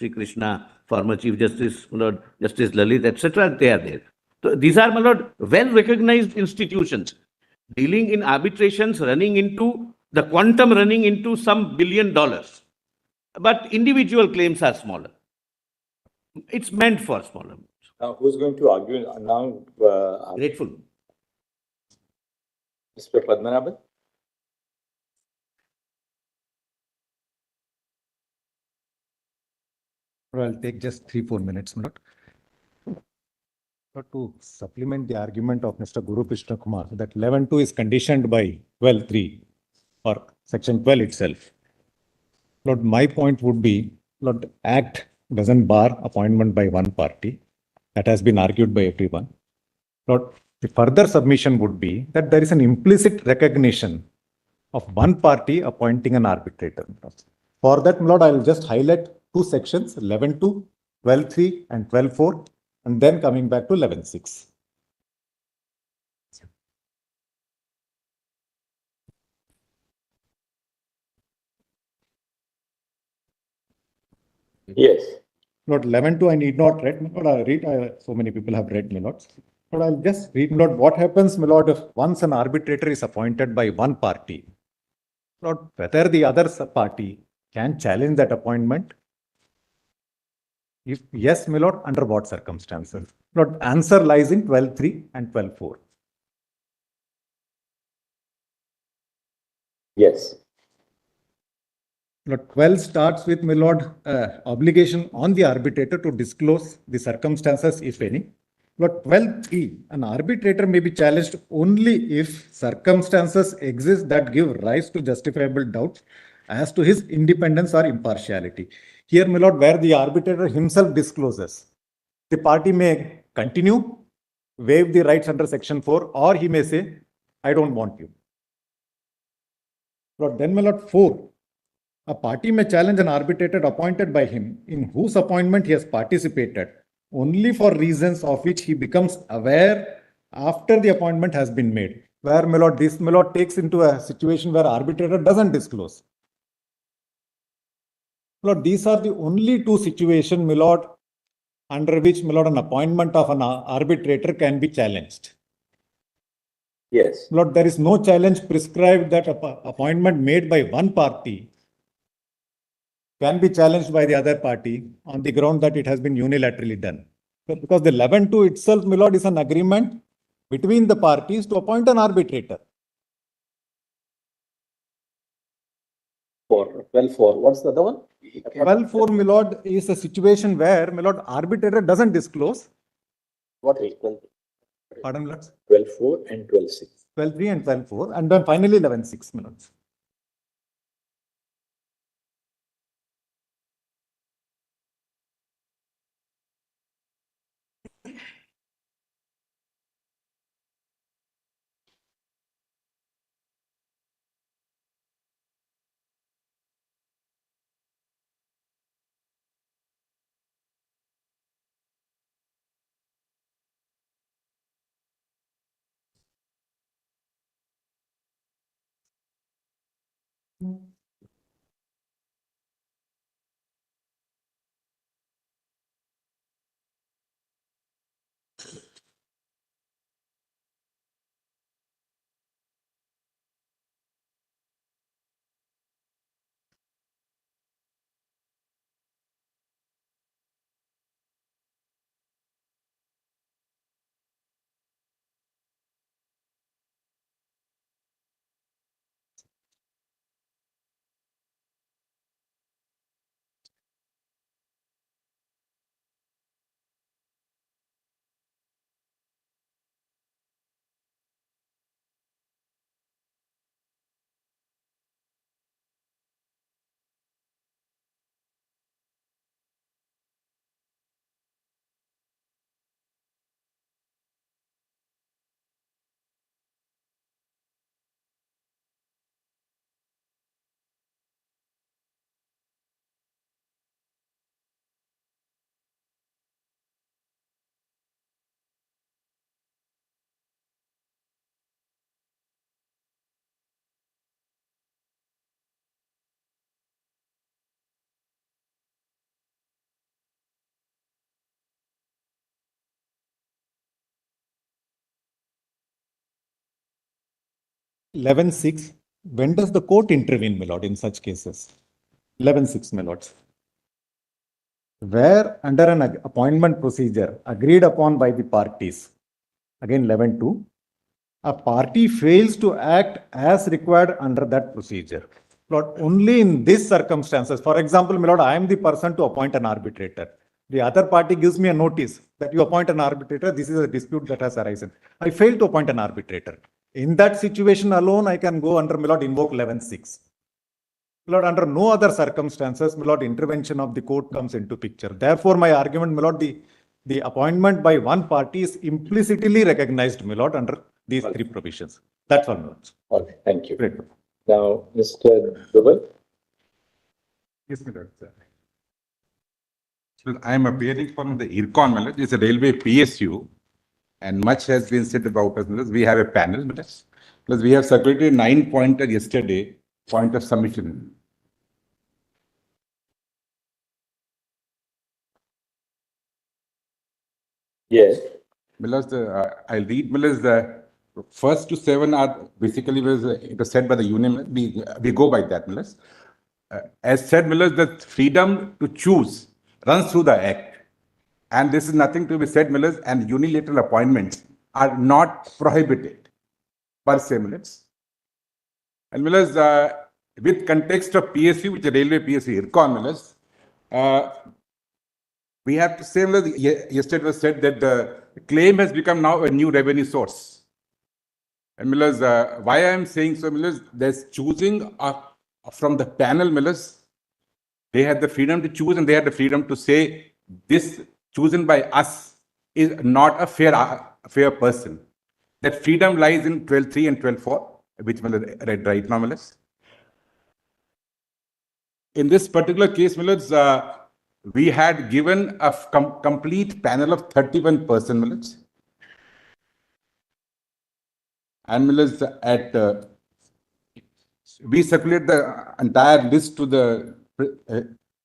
Sri Krishna, former Chief Justice, my lord, Justice Lalit, etc., they are there. So these are, my lord, well-recognized institutions dealing in arbitrations running into the quantum running into some $1 billion. But individual claims are smaller. It's meant for smaller. Now, who's going to argue now? Grateful. Mr. Padmanabhan? I'll take just 3-4 minutes. To supplement the argument of Mr. Guru Krishna Kumar, that 11.2 is conditioned by 12.3 or section 12 itself. Lord, my point would be, Lord, Act doesn't bar appointment by one party. That has been argued by everyone. Lord, the further submission would be that there is an implicit recognition of one party appointing an arbitrator. For that, Lord, I will just highlight two sections, 11.2, 12.3 and 12.4, and then coming back to 11.6. Yes. Lord, 11.2 I need not read, Lord, I read, so many people have read, my lords. But I'll just read, Lord, what happens, my lord, if once an arbitrator is appointed by one party, Lord, whether the other party can challenge that appointment? If yes, my lord, under what circumstances? Lord, answer lies in 12.3 and 12.4. Yes. Lord, 12 starts with, my lord, obligation on the arbitrator to disclose the circumstances, if any. But 12.3, an arbitrator may be challenged only if circumstances exist that give rise to justifiable doubts as to his independence or impartiality. Here, my lord, where the arbitrator himself discloses, the party may continue, waive the rights under section 4, or he may say, I don't want you. Lord, then, my lord, 4. A party may challenge an arbitrator appointed by him in whose appointment he has participated only for reasons of which he becomes aware after the appointment has been made. Where, my lord, this, my lord, takes into a situation where arbitrator doesn't disclose. Lord, these are the only two situations, my lord, under which, my lord, an appointment of an arbitrator can be challenged. Yes. Lord, there is no challenge prescribed that appointment made by one party can be challenged by the other party on the ground that it has been unilaterally done. Because the 11.2 itself, my lord, is an agreement between the parties to appoint an arbitrator. For 12.4, what's the other one? 12.4, my lord, is a situation where, my lord, arbitrator doesn't disclose. What is 12? Pardon, lord? 12.4 and 12.6. 12.3 and 12.4, and then finally 11.6, my lords. 11.6. When does the court intervene, my lord, in such cases? 11.6, my lords. Where under an appointment procedure agreed upon by the parties, again 11.2, a party fails to act as required under that procedure. Lord, only in these circumstances, for example, my lord, I am the person to appoint an arbitrator. The other party gives me a notice that you appoint an arbitrator. This is a dispute that has arisen. I fail to appoint an arbitrator. In that situation alone, I can go under, my lord, invoke 11.6. My lord, under no other circumstances, my lord, intervention of the court comes into picture. Therefore, my argument, my lord, the appointment by one party is implicitly recognized, my lord, under these three provisions. That's all, my lord. All right, thank you. Great. Now, Mr. Dubal. Yes, my lord, sir. So I am appearing from the IRCON, my lord. It's a railway PSU, and much has been said about us. My lord. We have a panel, my lord. Plus, we have circulated 9-pointer yesterday, point of submission. Yes. My lord, I'll read. My lord, the first to 7 are basically it was said by the union. We go by that, my lord. As said, my lord, the freedom to choose runs through the act. And this is nothing to be said, my lord, and unilateral appointments are not prohibited per se, my lord. And my lord, with context of PSU, which is railway PSU, IRCON, my lord, we have to say, my lord, yesterday was said that the claim has become now a new revenue source. And my lord, why I am saying so, my lord, there's choosing from the panel, my lord. They had the freedom to choose and they had the freedom to say this chosen by us is not a fair person. That freedom lies in 12.3 and 12.4, which I read right now, my lord. In this particular case, my lords, we had given a complete panel of 31 persons, my lords. And my lords, we circulate the entire list to the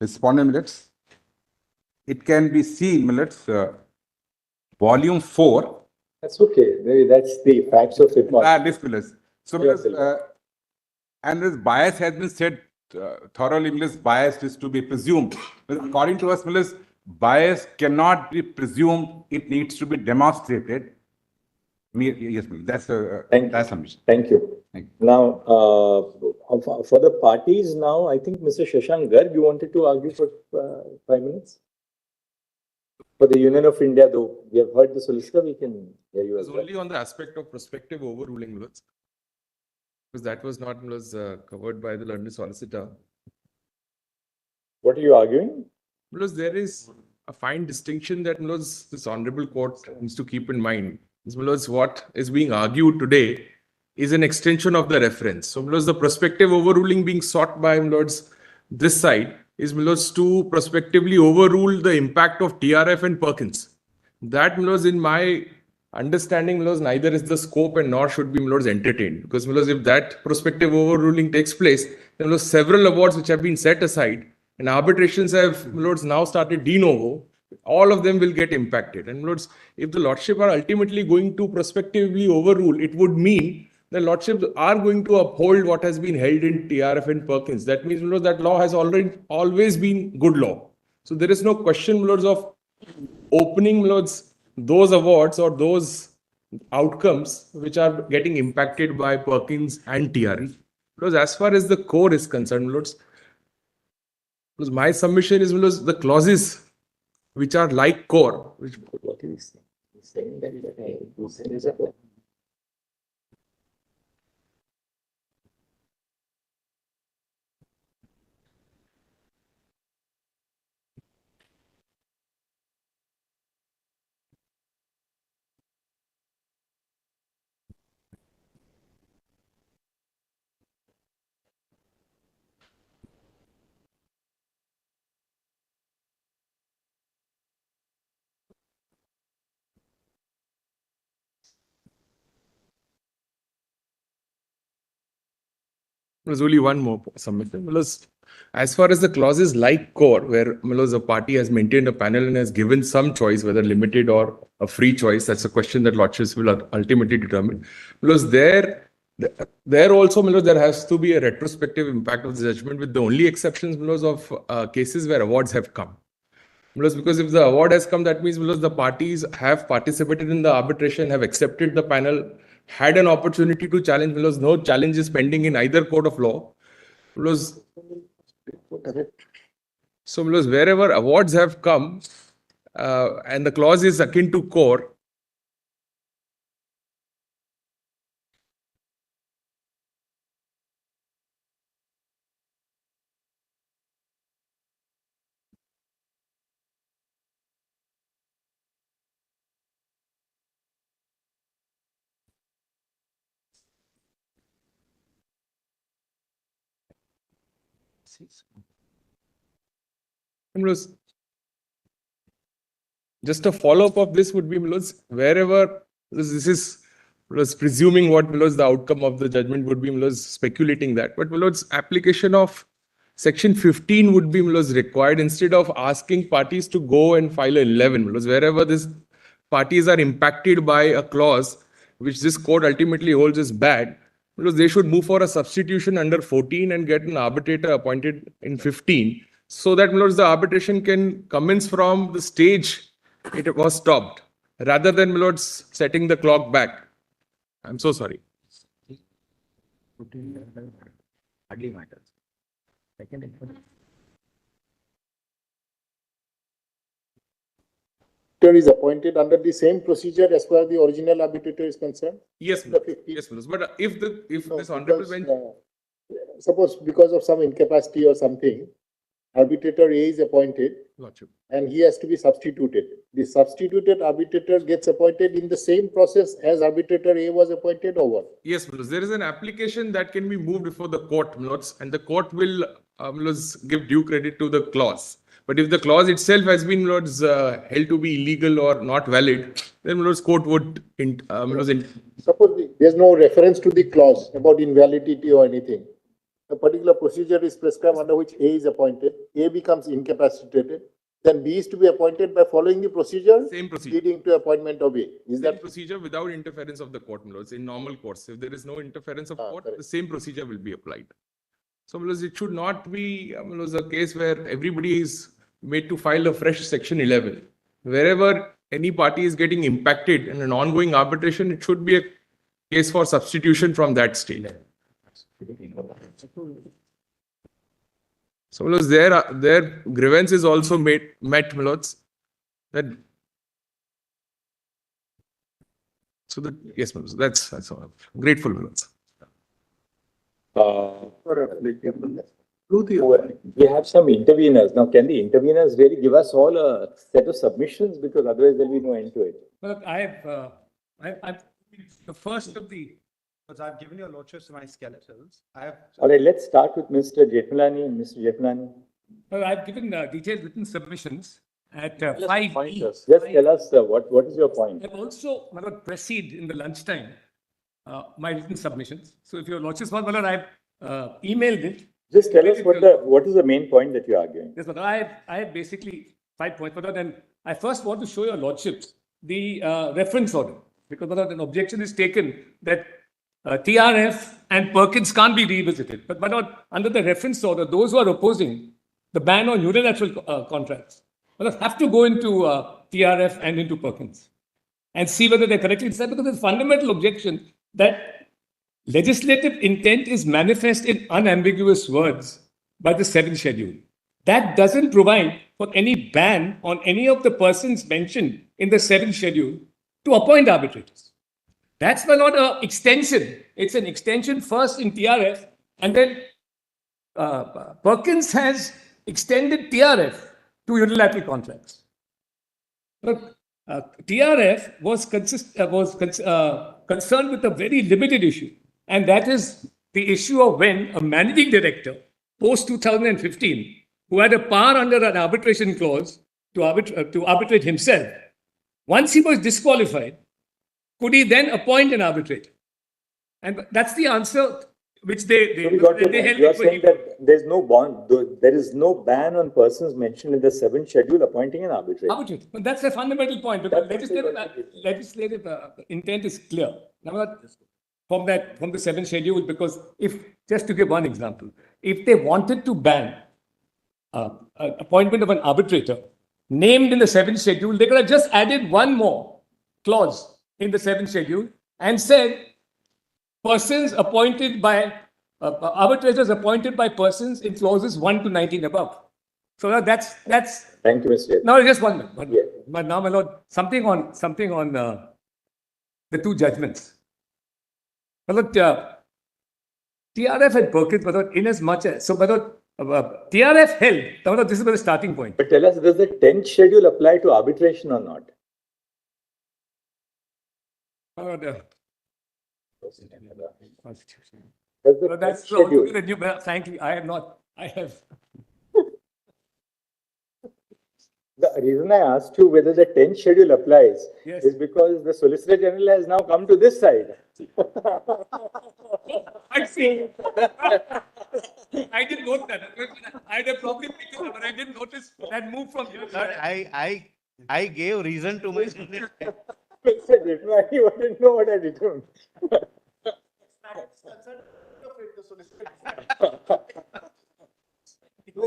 respondent, my lords. It can be seen, my lords, volume 4. That's okay. Maybe that's the facts of it. List, my lords. So, my lords, and this bias has been said thoroughly, my lords, bias is to be presumed. But according to us, my lords, bias cannot be presumed. It needs to be demonstrated. Yes, that's that's submission. Thank you. Thank you. Now, for the parties now, I think Mr. Shashank Garg, you wanted to argue for 5 minutes? For the Union of India, though, we have heard the solicitor, we can hear you as well. Only on the aspect of prospective overruling, because that was not covered by the learned solicitor. What are you arguing? Because there is a fine distinction that this honorable court needs to keep in mind. Because what is being argued today is an extension of the reference. So, the prospective overruling being sought by this side is to prospectively overrule the impact of TRF and Perkins. That in my understanding, neither is the scope and nor should be entertained. Because if that prospective overruling takes place, then several awards which have been set aside and arbitrations have now started de novo, all of them will get impacted. And if the lordship are ultimately going to prospectively overrule, it would mean the lordships are going to uphold what has been held in TRF and Perkins. That means that law has always been good law. So there is no question of opening those awards or those outcomes which are getting impacted by Perkins and TRE. Because as far as the core is concerned, because my submission is the clauses which are like core. What is he saying? He's saying that There's only one more submission. As far as the clauses like core, where the party has maintained a panel and has given some choice, whether limited or a free choice, that's a question that lordships will ultimately determine. There, There also, there has to be a retrospective impact of the judgment, with the only exceptions of cases where awards have come. Because if the award has come, that means the parties have participated in the arbitration, have accepted the panel, had an opportunity to challenge, no challenge is pending in either court of law. So wherever awards have come and the clause is akin to core, just a follow-up of this would be wherever this is presuming what the outcome of the judgment would be, speculating that, but application of section 15 would be required instead of asking parties to go and file 11. Wherever these parties are impacted by a clause which this court ultimately holds is bad, they should move for a substitution under 14 and get an arbitrator appointed in 15, so that the arbitration can commence from the stage it was stopped, rather than setting the clock back. I'm so sorry. Hardly matters. Is appointed under the same procedure as far as the original arbitrator is concerned? Yes, yes, but if this honorable bench, suppose because of some incapacity or something, arbitrator A is appointed and he has to be substituted. The substituted arbitrator gets appointed in the same process as arbitrator A was appointed, or what? Yes, there is an application that can be moved before the court, and the court will give due credit to the clause. But if the clause itself has been held to be illegal or not valid, then court would suppose there's no reference to the clause about invalidity or anything. A particular procedure is prescribed under which A is appointed. A becomes incapacitated. Then B is to be appointed by following the procedure, same procedure leading to appointment of A. Is that procedure without interference of the court? In normal courts, if there is no interference of court, correct, the same procedure will be applied. So it should not be a case where everybody is made to file a fresh section 11. Wherever any party is getting impacted in an ongoing arbitration, it should be a case for substitution from that state. So their grievance is also met, that so that yes, that's all. Grateful, We have some interveners. Now, can the interveners really give us all a set of submissions? Because otherwise there'll be no end to it. Well, I've the first of the, because I've given your lordships my skeletons. All right, let's start with Mr. Jetmalani and Mr. Jetmalani. Well, I've given detailed written submissions at 5E. Just tell us what is your point? I've also proceed in the lunchtime my written submissions. So if your lordships want, I've emailed it. Just tell us what is the main point that you're arguing. Yes, but I have basically 5 points. But then I first want to show your lordships the reference order, because an objection is taken that TRF and Perkins can't be revisited. But under the reference order, those who are opposing the ban on unilateral contracts have to go into TRF and into Perkins and see whether they're correctly decided, because there's fundamental objection that legislative intent is manifest in unambiguous words by the 7th schedule. That doesn't provide for any ban on any of the persons mentioned in the 7th schedule to appoint arbitrators. That's not an extension. It's an extension first in TRF, and then Perkins has extended TRF to unilateral contracts. But TRF was concerned with a very limited issue, and that is the issue of when a managing director, post 2015, who had a power under an arbitration clause to arbitrate himself, once he was disqualified, could he then appoint an arbitrator? And that's the answer which they held. You are saying that there's no bond, there is no ban on persons mentioned in the 7th schedule appointing an arbitrator. Arbitrator. But that's a fundamental point, because legislative intent is clear. from the 7th schedule, because if, just to give one example, if they wanted to ban appointment of an arbitrator named in the 7th schedule, they could have just added one more clause in the 7th schedule and said persons appointed by arbitrators appointed by persons in clauses 1 to 19 above. So that's. Thank you, Mr. No, just one minute. Yeah. But now, my lord, something on the two judgments. My lord, TRF and Perkins, my lord, in as much as, so my lord, TRF held, my lord, this is the starting point. But tell us, does the 10th schedule apply to arbitration or not? My lord, Does my the lord, that's 10th so, schedule, frankly, I have. the reason I asked you whether the 10th schedule applies Yes. is because the Solicitor General has now come to this side. I see. I didn't note that. I had a problem picking up, but I didn't notice that move from here. Sir, I gave reason to my. Mr. Jitwani, you didn't know what I did.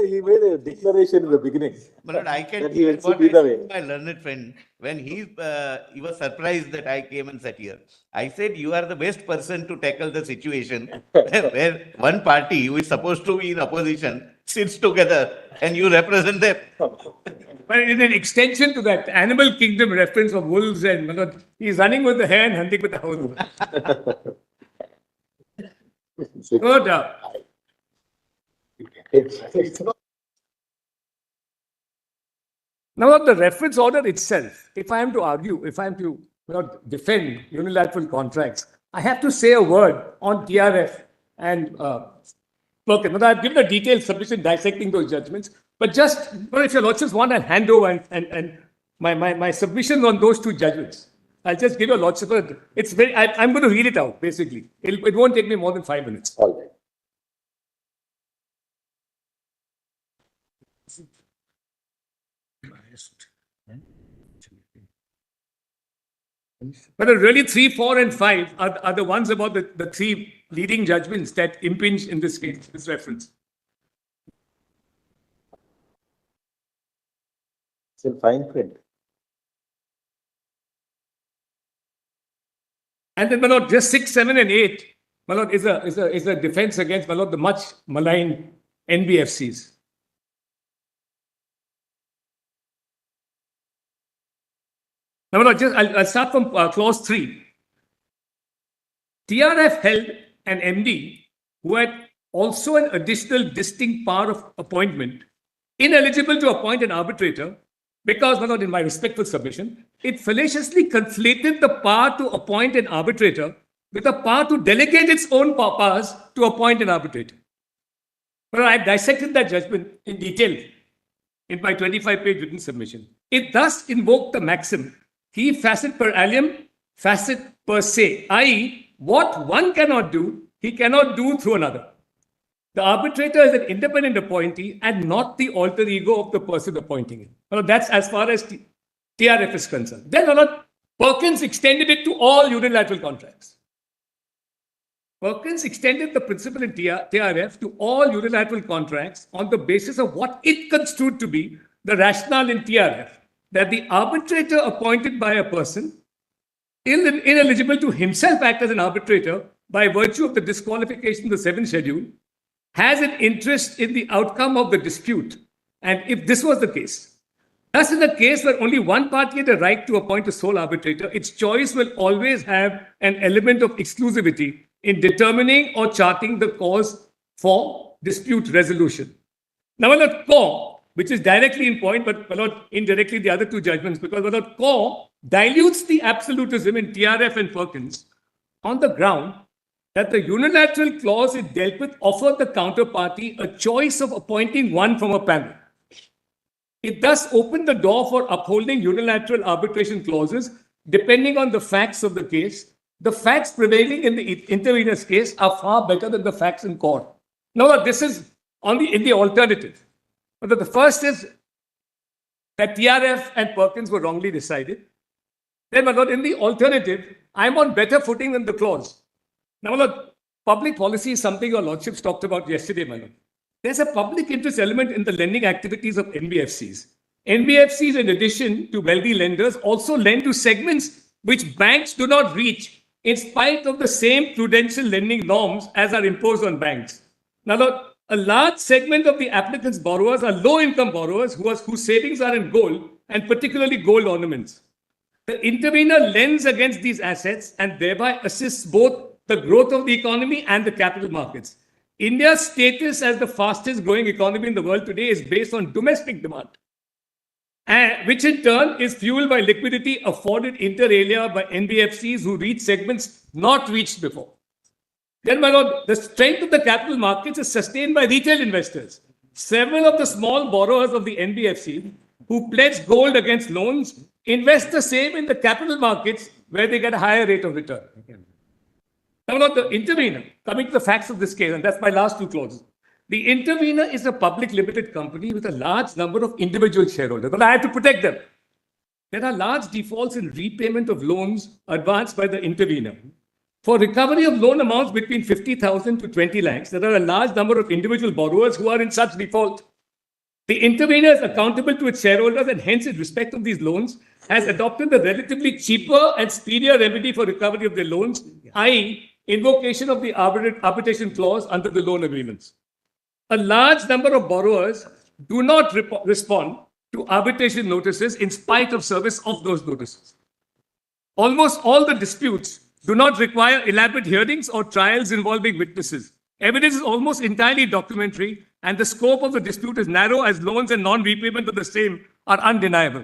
He made a declaration in the beginning. My lord, I can That he tell will what sit either I way. told my learned friend when he was surprised that I came and sat here. I said, you are the best person to tackle the situation where one party who is supposed to be in opposition sits together and you represent them. But in an extension to that animal kingdom reference of wolves and my lord, he's running with the hare and hunting with the hound. No doubt. Now, the reference order itself, if I am to argue, if I am to defend unilateral contracts, I have to say a word on TRF and Perkins. Now, I've given a detailed submission dissecting those judgments, but just, if your lordships want, I'll hand over and my submission on those two judgments. I'll just give your lordship, it's very, I'm going to read it out, basically. It won't take me more than 5 minutes. All right. But really 3, 4, and 5 are the ones about the three leading judgments that impinge in this case, this reference. It's in fine print. And then, my lord, just 6, 7, and 8, my lord, is a defense against, my lord, the much maligned NBFCs. Now, my lord, I'll start from clause 3. TRF held an MD who had also an additional distinct power of appointment ineligible to appoint an arbitrator because, my lord, in my respectful submission, it fallaciously conflated the power to appoint an arbitrator with the power to delegate its own powers to appoint an arbitrator. But I dissected that judgment in detail in my 25-page written submission. It thus invoked the maxim, qui facet per alium, facet per se, i.e., what one cannot do, he cannot do through another. The arbitrator is an independent appointee and not the alter ego of the person appointing him. Well, that's as far as TRF is concerned. Then, Perkins extended it to all unilateral contracts. Perkins extended the principle in TRF to all unilateral contracts on the basis of what it construed to be the rationale in TRF, that the arbitrator appointed by a person ineligible to himself act as an arbitrator by virtue of the disqualification of the 7th schedule has an interest in the outcome of the dispute. And if this was the case, thus in a case where only one party had a right to appoint a sole arbitrator, its choice will always have an element of exclusivity in determining or charting the cause for dispute resolution. Now, Lord, core, which is directly in point, but Lord, indirectly the other two judgments, because Lord, core dilutes the absolutism in TRF and Perkins on the ground that the unilateral clause it dealt with offered the counterparty a choice of appointing one from a panel. It thus opened the door for upholding unilateral arbitration clauses depending on the facts of the case. The facts prevailing in the intervener's case are far better than the facts in court. Now, this is only in the alternative. But the first is that TRF and Perkins were wrongly decided. Then, my lord, in the alternative, I'm on better footing than the clause. Now, my lord, public policy is something your lordships talked about yesterday, my lord. There's a public interest element in the lending activities of NBFCs. NBFCs, in addition to wealthy lenders, also lend to segments which banks do not reach in spite of the same prudential lending norms as are imposed on banks. Now, Lord, a large segment of the applicants' borrowers are low-income borrowers whose savings are in gold and particularly gold ornaments. The intervener lends against these assets and thereby assists both the growth of the economy and the capital markets. India's status as the fastest growing economy in the world today is based on domestic demand, which in turn is fueled by liquidity afforded inter alia by NBFCs who reach segments not reached before. Then, my lord, the strength of the capital markets is sustained by retail investors. Several of the small borrowers of the NBFC who pledge gold against loans invest the same in the capital markets where they get a higher rate of return. Now, my lord, the intervener, coming to the facts of this case, and that's my last two clauses. The intervener is a public limited company with a large number of individual shareholders, but I have to protect them. There are large defaults in repayment of loans advanced by the intervener. For recovery of loan amounts between 50,000 to 20 lakhs, there are a large number of individual borrowers who are in such default. The intervener is accountable to its shareholders and hence in respect of these loans has adopted the relatively cheaper and speedier remedy for recovery of their loans, i.e. invocation of the arbitration clause under the loan agreements. A large number of borrowers do not respond to arbitration notices in spite of service of those notices. Almost all the disputes do not require elaborate hearings or trials involving witnesses. Evidence is almost entirely documentary, and the scope of the dispute is narrow as loans and non-repayment of the same are undeniable.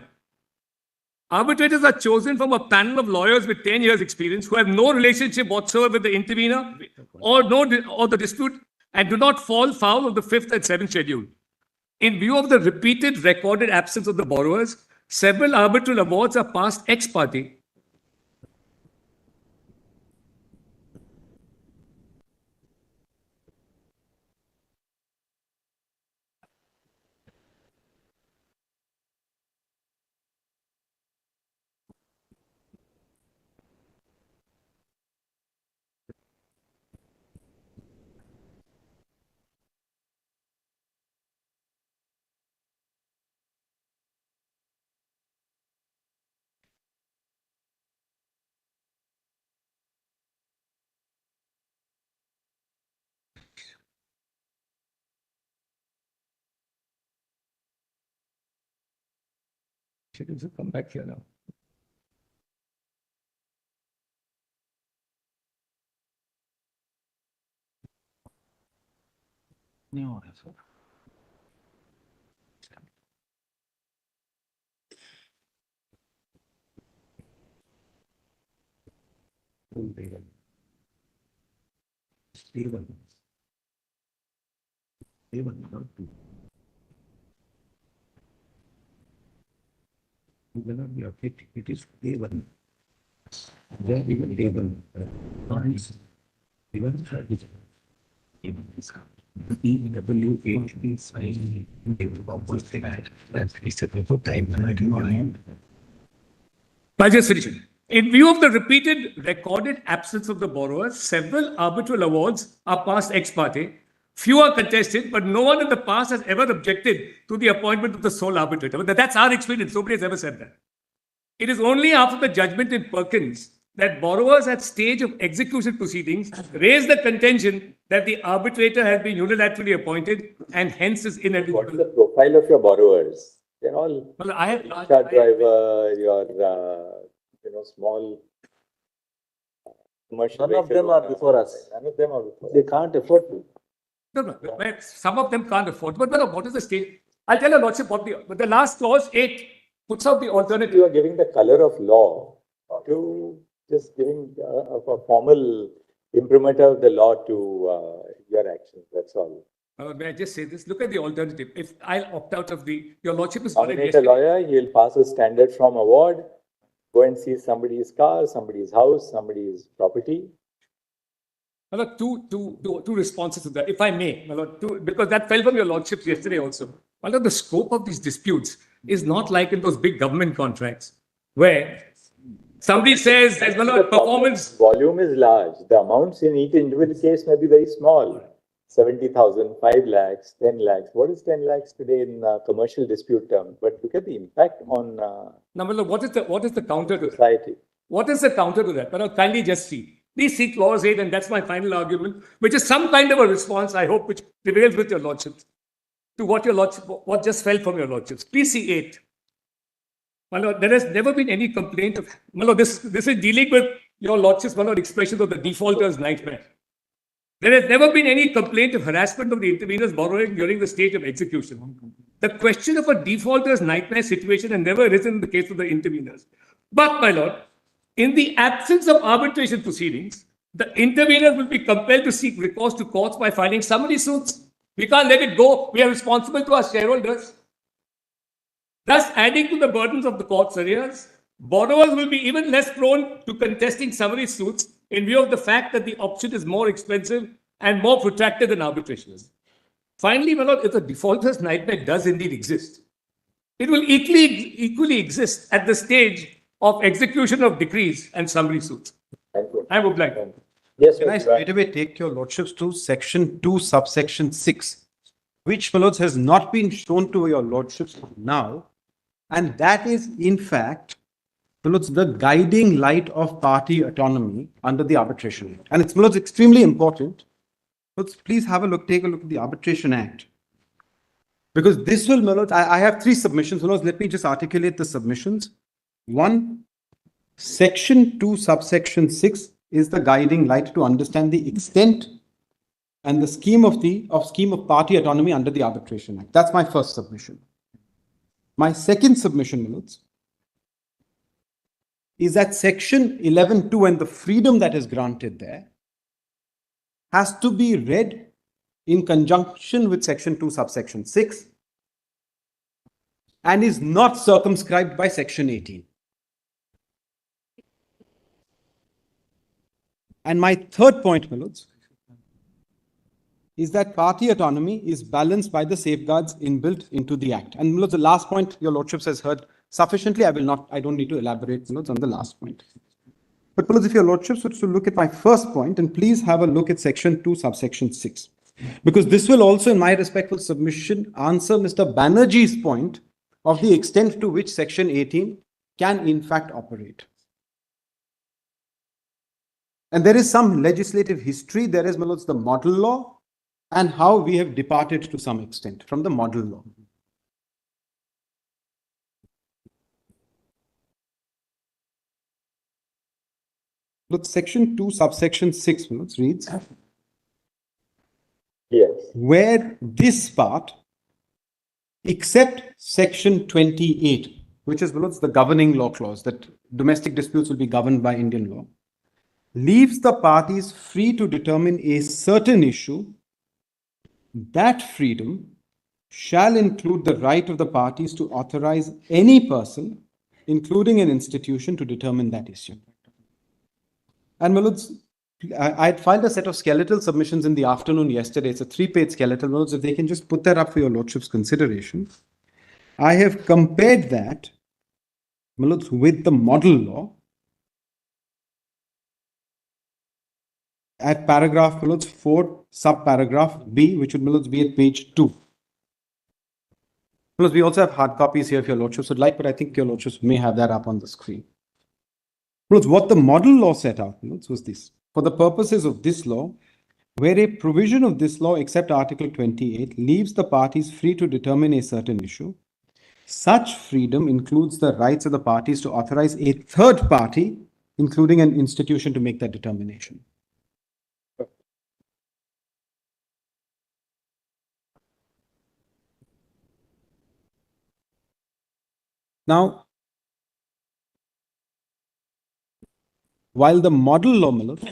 Arbitrators are chosen from a panel of lawyers with 10 years experience who have no relationship whatsoever with the intervener or the dispute and do not fall foul of the 5th and 7th schedule. In view of the repeated recorded absence of the borrowers, several arbitral awards are passed ex parte. Should come back here now. No, it will not be objective. It is A1. There even A1. Even EWH is I just finished. In view of the repeated recorded absence of the borrowers, several arbitral awards are passed ex parte. Few are contested, but no one in the past has ever objected to the appointment of the sole arbitrator. But that's our experience. Nobody has ever said that. It is only after the judgment in Perkins that borrowers at stage of execution proceedings raise the contention that the arbitrator has been unilaterally appointed and hence is ineligible. What is the profile of your borrowers? They're all car driver, your small commercial. None of them are before us. None of them are before us. They can't afford to. No, some of them can't afford. But what is the state? I'll tell you, Lordship, but the last clause 8 puts out the alternative. You are giving the color of law to just giving a formal imprimatur of the law to your actions. That's all. May I just say this? Look at the alternative. If I'll opt out of your Lordship is nominate a lawyer, he'll pass a standard from award, go and see somebody's car, somebody's house, somebody's property. Two responses to that, if I may, because that fell from your Lordships yesterday also. The scope of these disputes is not like in those big government contracts where somebody says there's no performance. Volume is large. The amounts in each individual case may be very small. 70,000, 5 lakhs, 10 lakhs. What is 10 lakhs today in commercial dispute terms? But look at the impact on Now, what is the counter to that? society. What is the counter to that? But kindly just see. Please see clause 8, and that's my final argument, which is some kind of a response, I hope, which prevails with your lordships to what your lordship, what just fell from your lordships. Please see 8. My lord, there has never been any complaint of, my lord, this is dealing with your lordships, my lord, expressions of the defaulter's nightmare. There has never been any complaint of harassment of the interveners borrowing during the stage of execution. The question of a defaulter's nightmare situation has never arisen in the case of the interveners. But, my lord, in the absence of arbitration proceedings, the interveners will be compelled to seek recourse to courts by filing summary suits. We can't let it go. We are responsible to our shareholders. Thus, adding to the burdens of the court's arrears, borrowers will be even less prone to contesting summary suits in view of the fact that the option is more expensive and more protracted than arbitration. Finally, my lord, if the defaulter's nightmare does indeed exist, it will equally exist at the stage of execution of decrees and summary suits. I would like. Yes, Can I Mr. straight away take your lordships to section 2, subsection 6, which, my lords, has not been shown to your lordships now. And that is, in fact, my lords, the guiding light of party autonomy under the Arbitration Act. And it's, my lords, extremely important. Lords, please have a look, take a look at the Arbitration Act. Because this will, my lords, I have 3 submissions. My lords, let me just articulate the submissions. 1, section 2, subsection 6 is the guiding light to understand the extent and the scheme of party autonomy under the Arbitration Act. That's my first submission. My second submission, my lords, is that section 11.2 and the freedom that is granted there has to be read in conjunction with section 2, subsection 6 and is not circumscribed by section 18. And my third point, my lords, is that party autonomy is balanced by the safeguards inbuilt into the Act. And my lords, the last point your lordships has heard sufficiently. I don't need to elaborate, my lords, on the last point. But my lords, if your lordships were to look at my first point, and please have a look at section 2, subsection 6. Because this will also, in my respectful submission, answer Mr. Banerjee's point of the extent to which section 18 can in fact operate. And there is some legislative history. There is, my lords, the model law and how we have departed to some extent from the model law. Look, section 2, subsection 6, my lords, reads, Yes. where this part, except section 28, which is, my lords, the governing law clause that domestic disputes will be governed by Indian law, leaves the parties free to determine a certain issue. That freedom shall include the right of the parties to authorize any person, including an institution, to determine that issue. And my lords, I had filed a set of skeletal submissions in the afternoon yesterday. It's a 3-page skeletal. My lords, if they can just put that up for your lordship's consideration. I have compared that, my lords, with the model law at paragraph, my lords, 4, subparagraph B, which would, my lords, be at page 2. My lords, we also have hard copies here if your lordships would like, but I think your lordships may have that up on the screen. My lords, what the model law set out, my lords, was this. For the purposes of this law, where a provision of this law, except Article 28, leaves the parties free to determine a certain issue, such freedom includes the rights of the parties to authorize a third party, including an institution, to make that determination. Now, while the model law, my lords,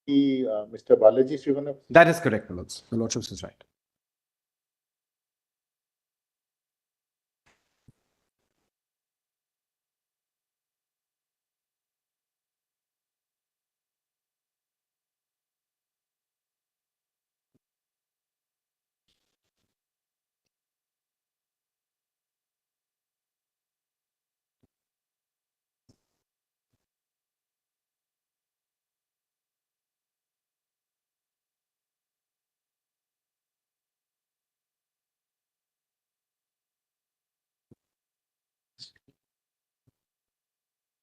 Mr. Balaji Srivana. that is correct, my lords. The lordships is right.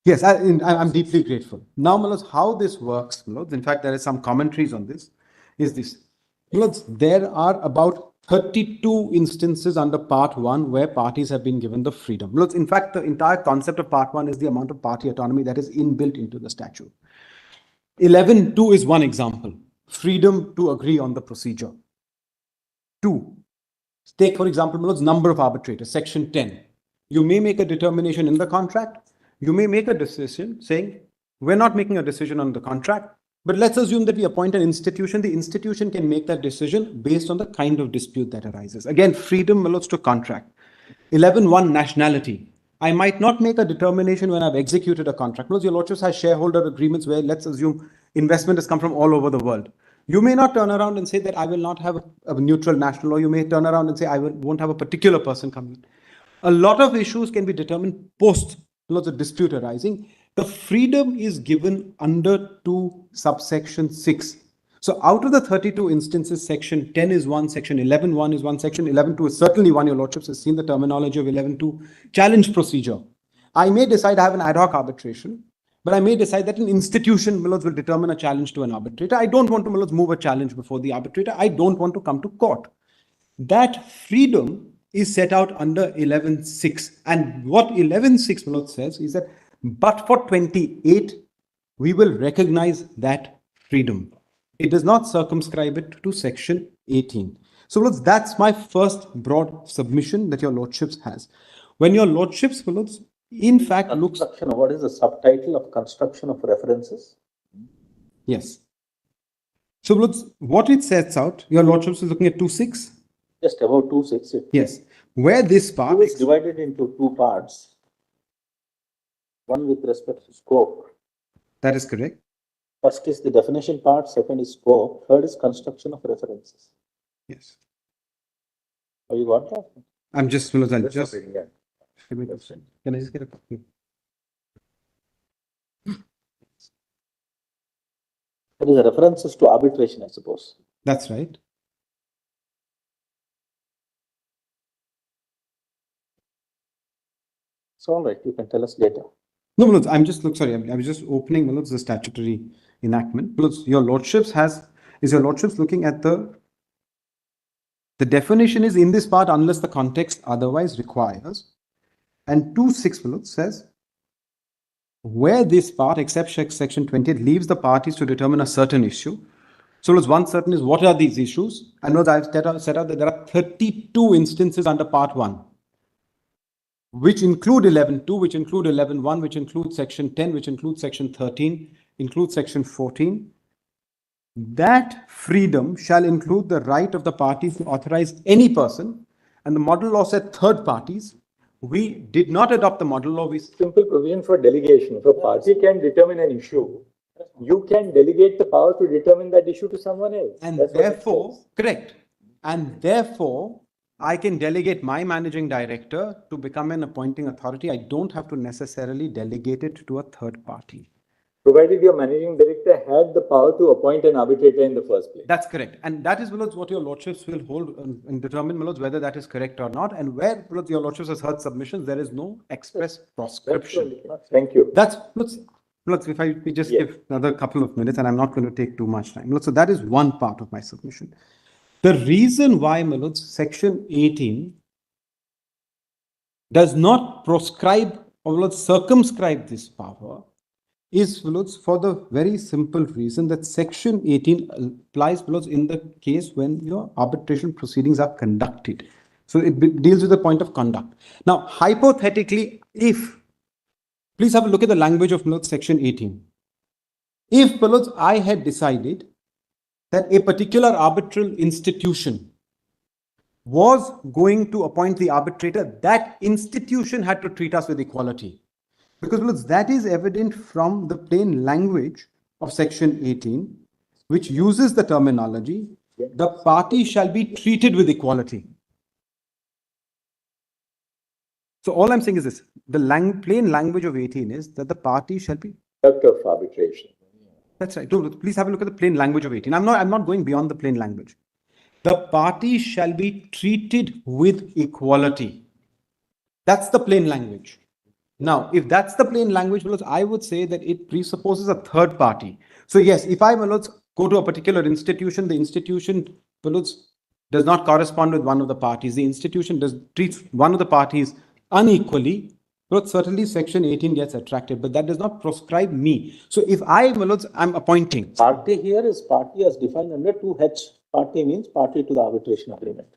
Yes, I'm deeply grateful. Now, Manoj, how this works, Manoj, in fact, there is some commentaries on this, is this. Manoj, there are about 32 instances under Part 1 where parties have been given the freedom. Manoj, in fact, the entire concept of Part 1 is the amount of party autonomy that is inbuilt into the statute. 11.2 is one example. Freedom to agree on the procedure. 2. Take, for example, Manoj, number of arbitrators, Section 10. You may make a determination in the contract. You may make a decision saying, we're not making a decision on the contract, but let's assume that we appoint an institution. The institution can make that decision based on the kind of dispute that arises. Again, freedom allows to contract. 11.1 nationality. I might not make a determination when I've executed a contract. Because your lordships has shareholder agreements where, let's assume, investment has come from all over the world. You may not turn around and say that I will not have a neutral national, or you may turn around and say I won't have a particular person coming in. A lot of issues can be determined post lots of dispute arising. The freedom is given under 2 subsection 6. So out of the 32 instances, Section 10 is one, Section 11.1 is one, Section 11.2 is certainly one. Your lordships has seen the terminology of 11.2. Challenge procedure. I may decide I have an ad hoc arbitration, but I may decide that an institution will determine a challenge to an arbitrator. I don't want to move a challenge before the arbitrator. I don't want to come to court. That freedom is set out under 11.6. And what 11.6 says is that, but for 28, we will recognize that freedom. It does not circumscribe it to Section 18. So that's my first broad submission that your lordships has. When your lordships, in fact, looks... What is the subtitle of construction of references? Yes. So what it sets out, your lordships is looking at 2.6. Just about 2.6. Yes. Where this part is divided into 2 parts. One with respect to scope. That is correct. First is the definition part, second is scope, third is construction of references. Yes. Have you got that? I'm just, I'll just... Yeah. Can I just get a copy? It is a references to arbitration, I suppose. That's right. It's all right. You can tell us later. No, Manoj, I'm just I was just opening Manoj, the statutory enactment. Manoj, your lordships is your lordships looking at the definition is in this part unless the context otherwise requires. And 2.6 Manoj says where this part, except Section 20, it leaves the parties to determine a certain issue. So one certain is what are these issues? And I've set out that there are 32 instances under Part 1. Which include 11.2, which include 11.1, which include Section 10, which include Section 13, include Section 14. That freedom shall include the right of the parties to authorize any person, and the model law said third parties. We did not adopt the model law. Simple provision for delegation. If a party can determine an issue, you can delegate the power to determine that issue to someone else. And therefore, correct. And therefore, I can delegate my managing director to become an appointing authority. I don't have to necessarily delegate it to a third party. Provided your managing director had the power to appoint an arbitrator in the first place. That's correct. And that is what your lordships will hold and determine whether that is correct or not. And where your lordships has heard submissions, there is no express proscription. Thank you. That's, if we just give another couple of minutes, and I'm not going to take too much time. So that is one part of my submission. The reason why, Manoj, Section 18 does not proscribe or circumscribe this power is, for the very simple reason that Section 18 applies in the case when your arbitration proceedings are conducted. So it deals with the point of conduct. Now, hypothetically, please have a look at the language of Section 18. If I had decided that a particular arbitral institution was going to appoint the arbitrator, that institution had to treat us with equality. Because that is evident from the plain language of Section 18, which uses the terminology, the party shall be treated with equality. So all I'm saying is this, the plain language of 18 is that the party shall be... Of arbitration. That's right. Please have a look at the plain language of 18. I'm not going beyond the plain language. The party shall be treated with equality. That's the plain language. Now, if that's the plain language, my lords, I would say that it presupposes a third party. So yes, if I, my lords, go to a particular institution, the institution, my lords, does not correspond with one of the parties. The institution treats one of the parties unequally. But certainly section 18 gets attracted, but that does not prescribe me. So if I, my lords, I'm appointing. Party here is party as defined under 2H. Party means party to the arbitration agreement.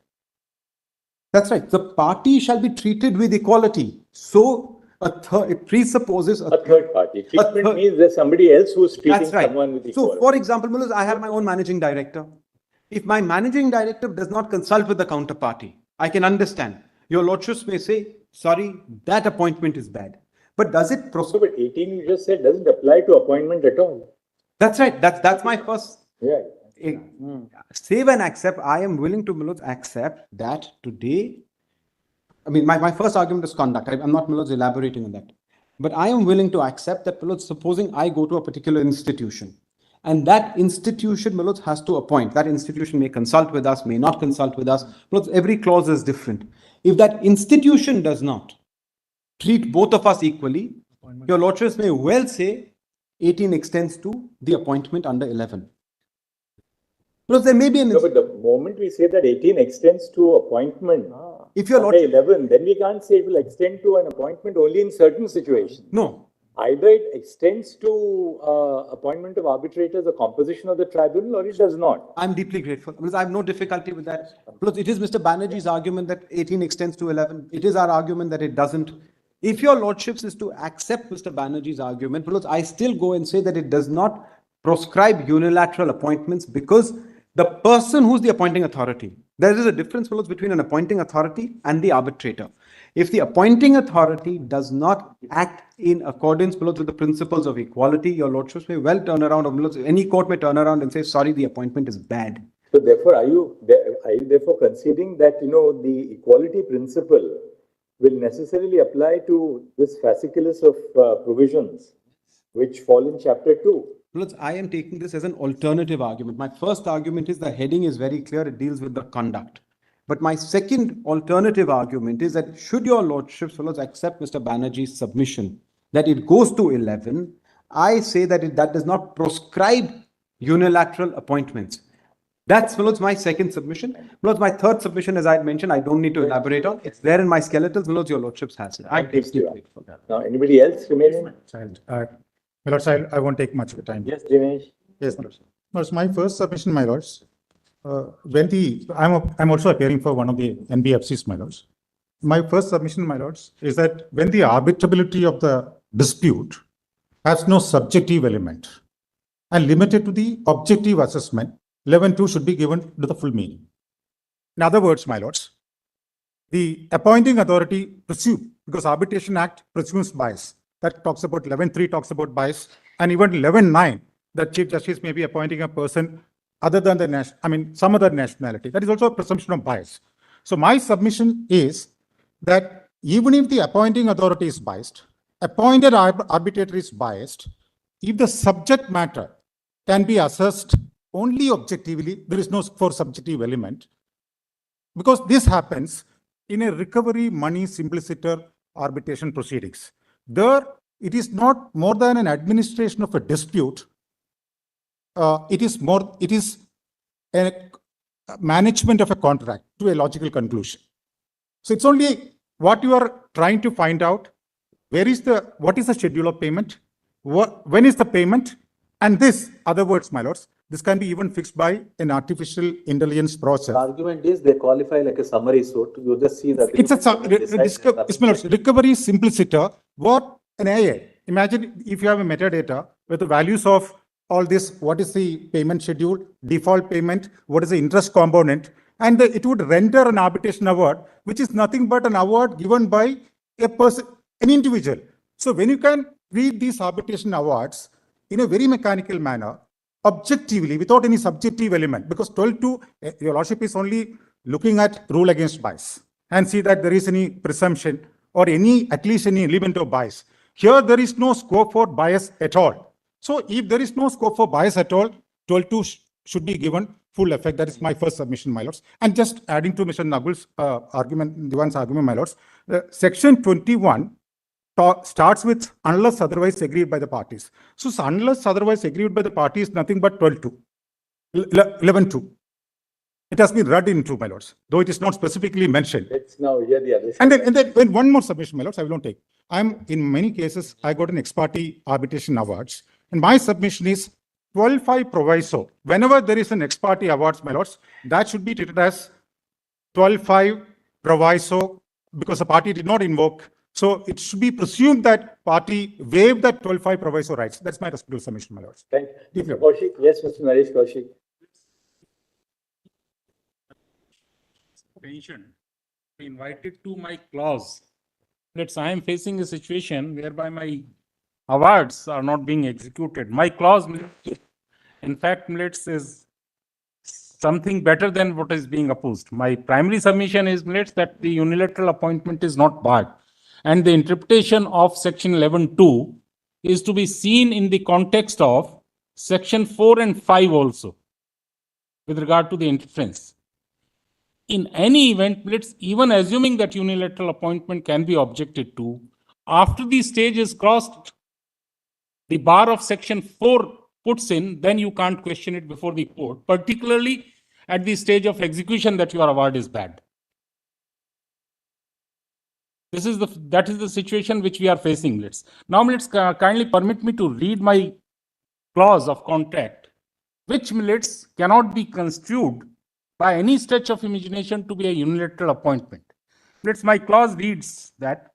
That's right. The party shall be treated with equality. So it presupposes A third party. Treatment means there's somebody else who's treating That's right. someone with equality. So for example, my lords, I have my own managing director. If my managing director does not consult with the counterparty, I can understand. Your lordships may say, sorry, that appointment is bad. But does it So, but 18 you just said doesn't apply to appointment at all. That's right. That's my first. Yeah. Save and accept. I am willing to, my lords, accept that today. I mean, my first argument is conduct. I'm not, my lords, elaborating on that. But I am willing to accept that, my lords, supposing I go to a particular institution and that institution, my lords, has to appoint. That institution may consult with us, may not consult with us. My lords, every clause is different. If that institution does not treat both of us equally, your lordships may well say 18 extends to the appointment under 11. Because there may be an... No, but the moment we say that 18 extends to appointment if you're under 11, then we can't say it will extend to an appointment only in certain situations. No. Either it extends to appointment of arbitrators, the composition of the tribunal, or it does not. I'm deeply grateful because I have no difficulty with that. Because it is Mr. Banerjee's argument that 18 extends to 11. It is our argument that it doesn't. If your lordships is to accept Mr. Banerjee's argument, because I still go and say that it does not proscribe unilateral appointments because the person who's the appointing authority, there is a difference between an appointing authority and the arbitrator. If the appointing authority does not act in accordance with the principles of equality, your lordships may well turn around, or any court may turn around and say, sorry, the appointment is bad. So therefore, are you therefore conceding that, the equality principle will necessarily apply to this fasciculus of provisions which fall in chapter 2? I am taking this as an alternative argument. My first argument is the heading is very clear. It deals with the conduct. But my second alternative argument is that should your lordships accept Mr. Banerjee's submission that it goes to 11, I say that that does not proscribe unilateral appointments. That's my second submission. My third submission, as I had mentioned, I don't need to elaborate on. It's there in my skeletons. Your lordships has it. I'm deeply grateful. Now, anybody else remaining? My lords, I won't take much of the time. Yes, Dinesh. Yes, my lords. Lords, my first submission, my lords, I'm also appearing for one of the NBFCs, my lords. My first submission, my lords, is that when the arbitrability of the dispute has no subjective element and limited to the objective assessment, 11.2 should be given to the full meaning. In other words, my lords, the appointing authority presumes, because Arbitration Act presumes bias. That talks about 11.3 talks about bias, and even 11.9, the Chief Justice may be appointing a person other than some other nationality. That is also a presumption of bias. So my submission is that even if the appointing authority is biased, appointed arbitrator is biased, if the subject matter can be assessed only objectively, there is no for subjective element, because this happens in a recovery money simpliciter arbitration proceedings. There, it is not more than an administration of a dispute. It is a management of a contract to a logical conclusion. So it's only what you are trying to find out. What is the schedule of payment? When is the payment? And this, other words, my lords, this can be even fixed by an artificial intelligence process. The argument is they qualify like a summary suit. You just see that. It's my lords, recovery simpliciter. What an AI. Imagine if you have a metadata with the values of all this, what is the payment schedule, default payment, what is the interest component, and it would render an arbitration award, which is nothing but an award given by a person, an individual. So when you can read these arbitration awards in a very mechanical manner, objectively, without any subjective element, because 12.2, your lordship is only looking at rule against bias and see that there is any presumption or at least any element of bias. Here, there is no scope for bias at all. So if there is no scope for bias at all, 12.2 should be given full effect. That is my first submission, my lords. And just adding to Mr. Nagul's argument, Diwan's argument, my lords, section 21 starts with unless otherwise agreed by the parties. So unless otherwise agreed by the parties, nothing but 12-2, 11-2. It has been read into, my lords, though it is not specifically mentioned. Let's now hear the other side. And then when one more submission, my lords, I will not take. In many cases, I got an ex parte arbitration awards. And my submission is 12-5 proviso. Whenever there is an ex parte awards, my lords, that should be treated as 12-5 proviso because the party did not invoke. So it should be presumed that party waived that 12-5 proviso rights. That's my respectful submission, my lords. Thank you. Mr. Kaushik. Yes, Mr. Naresh Kaushik. Invited to my clause. I am facing a situation whereby my awards are not being executed. My clause, in fact, is something better than what is being opposed. My primary submission is that the unilateral appointment is not barred. And the interpretation of section 11.2 is to be seen in the context of section 4 and 5 also, with regard to the interference. In any event, even assuming that unilateral appointment can be objected to, after the stage is crossed, the bar of section 4 puts in, then you can't question it before the court, particularly at the stage of execution that your award is bad. That is the situation which we are facing. Now kindly permit me to read my clause of contract, which cannot be construed by any stretch of imagination to be a unilateral appointment. My clause reads that,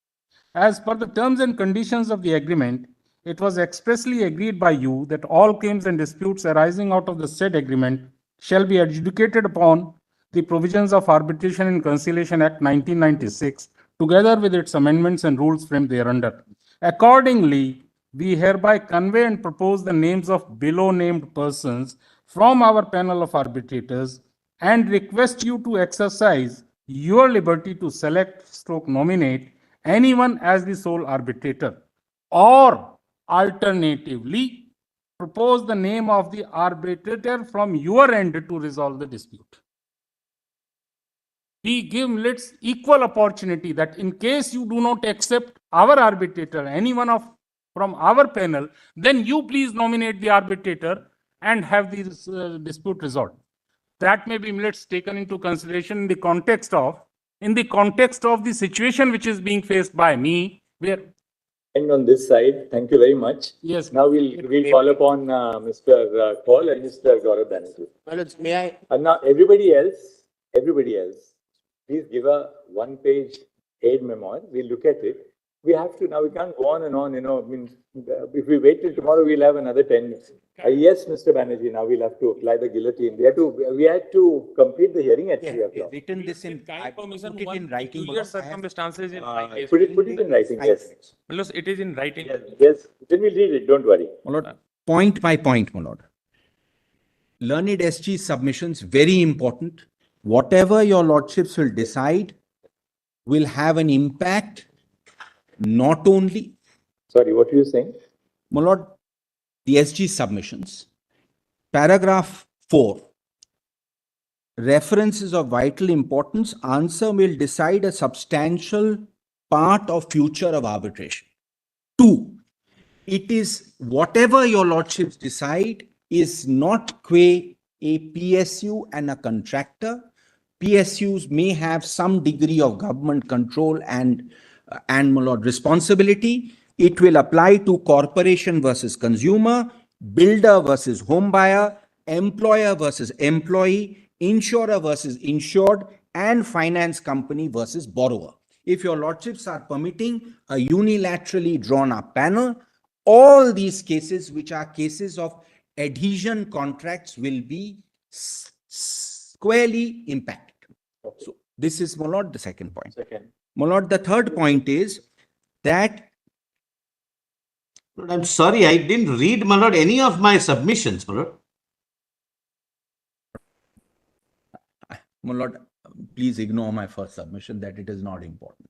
as per the terms and conditions of the agreement, it was expressly agreed by you that all claims and disputes arising out of the said agreement shall be adjudicated upon the provisions of Arbitration and Conciliation Act 1996, together with its amendments and rules framed thereunder. Accordingly, we hereby convey and propose the names of below named persons from our panel of arbitrators and request you to exercise your liberty to select/nominate anyone as the sole arbitrator, or alternatively propose the name of the arbitrator from your end to resolve the dispute. We give equal opportunity that in case you do not accept our arbitrator, anyone from our panel, then you please nominate the arbitrator and have this dispute resolved. That may be taken into consideration in the context of the situation which is being faced by me, where. And on this side, thank you very much. Yes. Now we'll call upon Mr. Paul and Mr. Gaurav Banerjee. Well, may I? And now everybody else, please give a one-page aid memo. We'll look at it. We have to, now we can't go on and on, if we wait till tomorrow, we'll have another 10 minutes. Yes, Mr. Banerjee, now we'll have to apply the guillotine. We had to complete the hearing at 3 o'clock. Written this in, I put it in writing. Circumstances in Put it in writing, yes. It is in writing. Yes, then we'll read it, don't worry. My lord, point by point, my lord. Learned SG submissions, very important. Whatever your lordships will decide will have an impact, not only. Sorry, what were you saying? My lord, the SG submissions, paragraph 4, references of vital importance, answer will decide a substantial part of future of arbitration. 2, it is whatever your lordships decide is not qua a PSU and a contractor. PSUs may have some degree of government control and my lord, responsibility. It will apply to corporation versus consumer, builder versus home buyer, employer versus employee, insurer versus insured, and finance company versus borrower. If your lordships are permitting a unilaterally drawn up panel, all these cases, which are cases of adhesion contracts, will be squarely impacted. Okay. So this is, my lord, the second point. Second. My lord, the third point is that. Lord, I'm sorry, I didn't read, my lord, any of my submissions, my lord. My lord, please ignore my first submission that it is not important.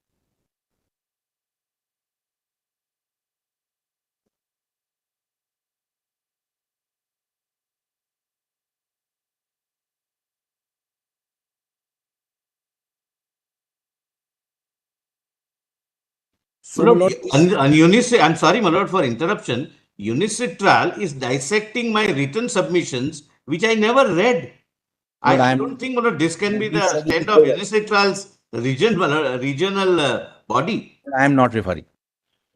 So, No, my lord, I'm sorry, my lord, for interruption. Unilateral is dissecting my written submissions, which I never read. But I I'm- don't think, my lord, this can be We the said it stand of before. unilateral's regional body. I'm not referring.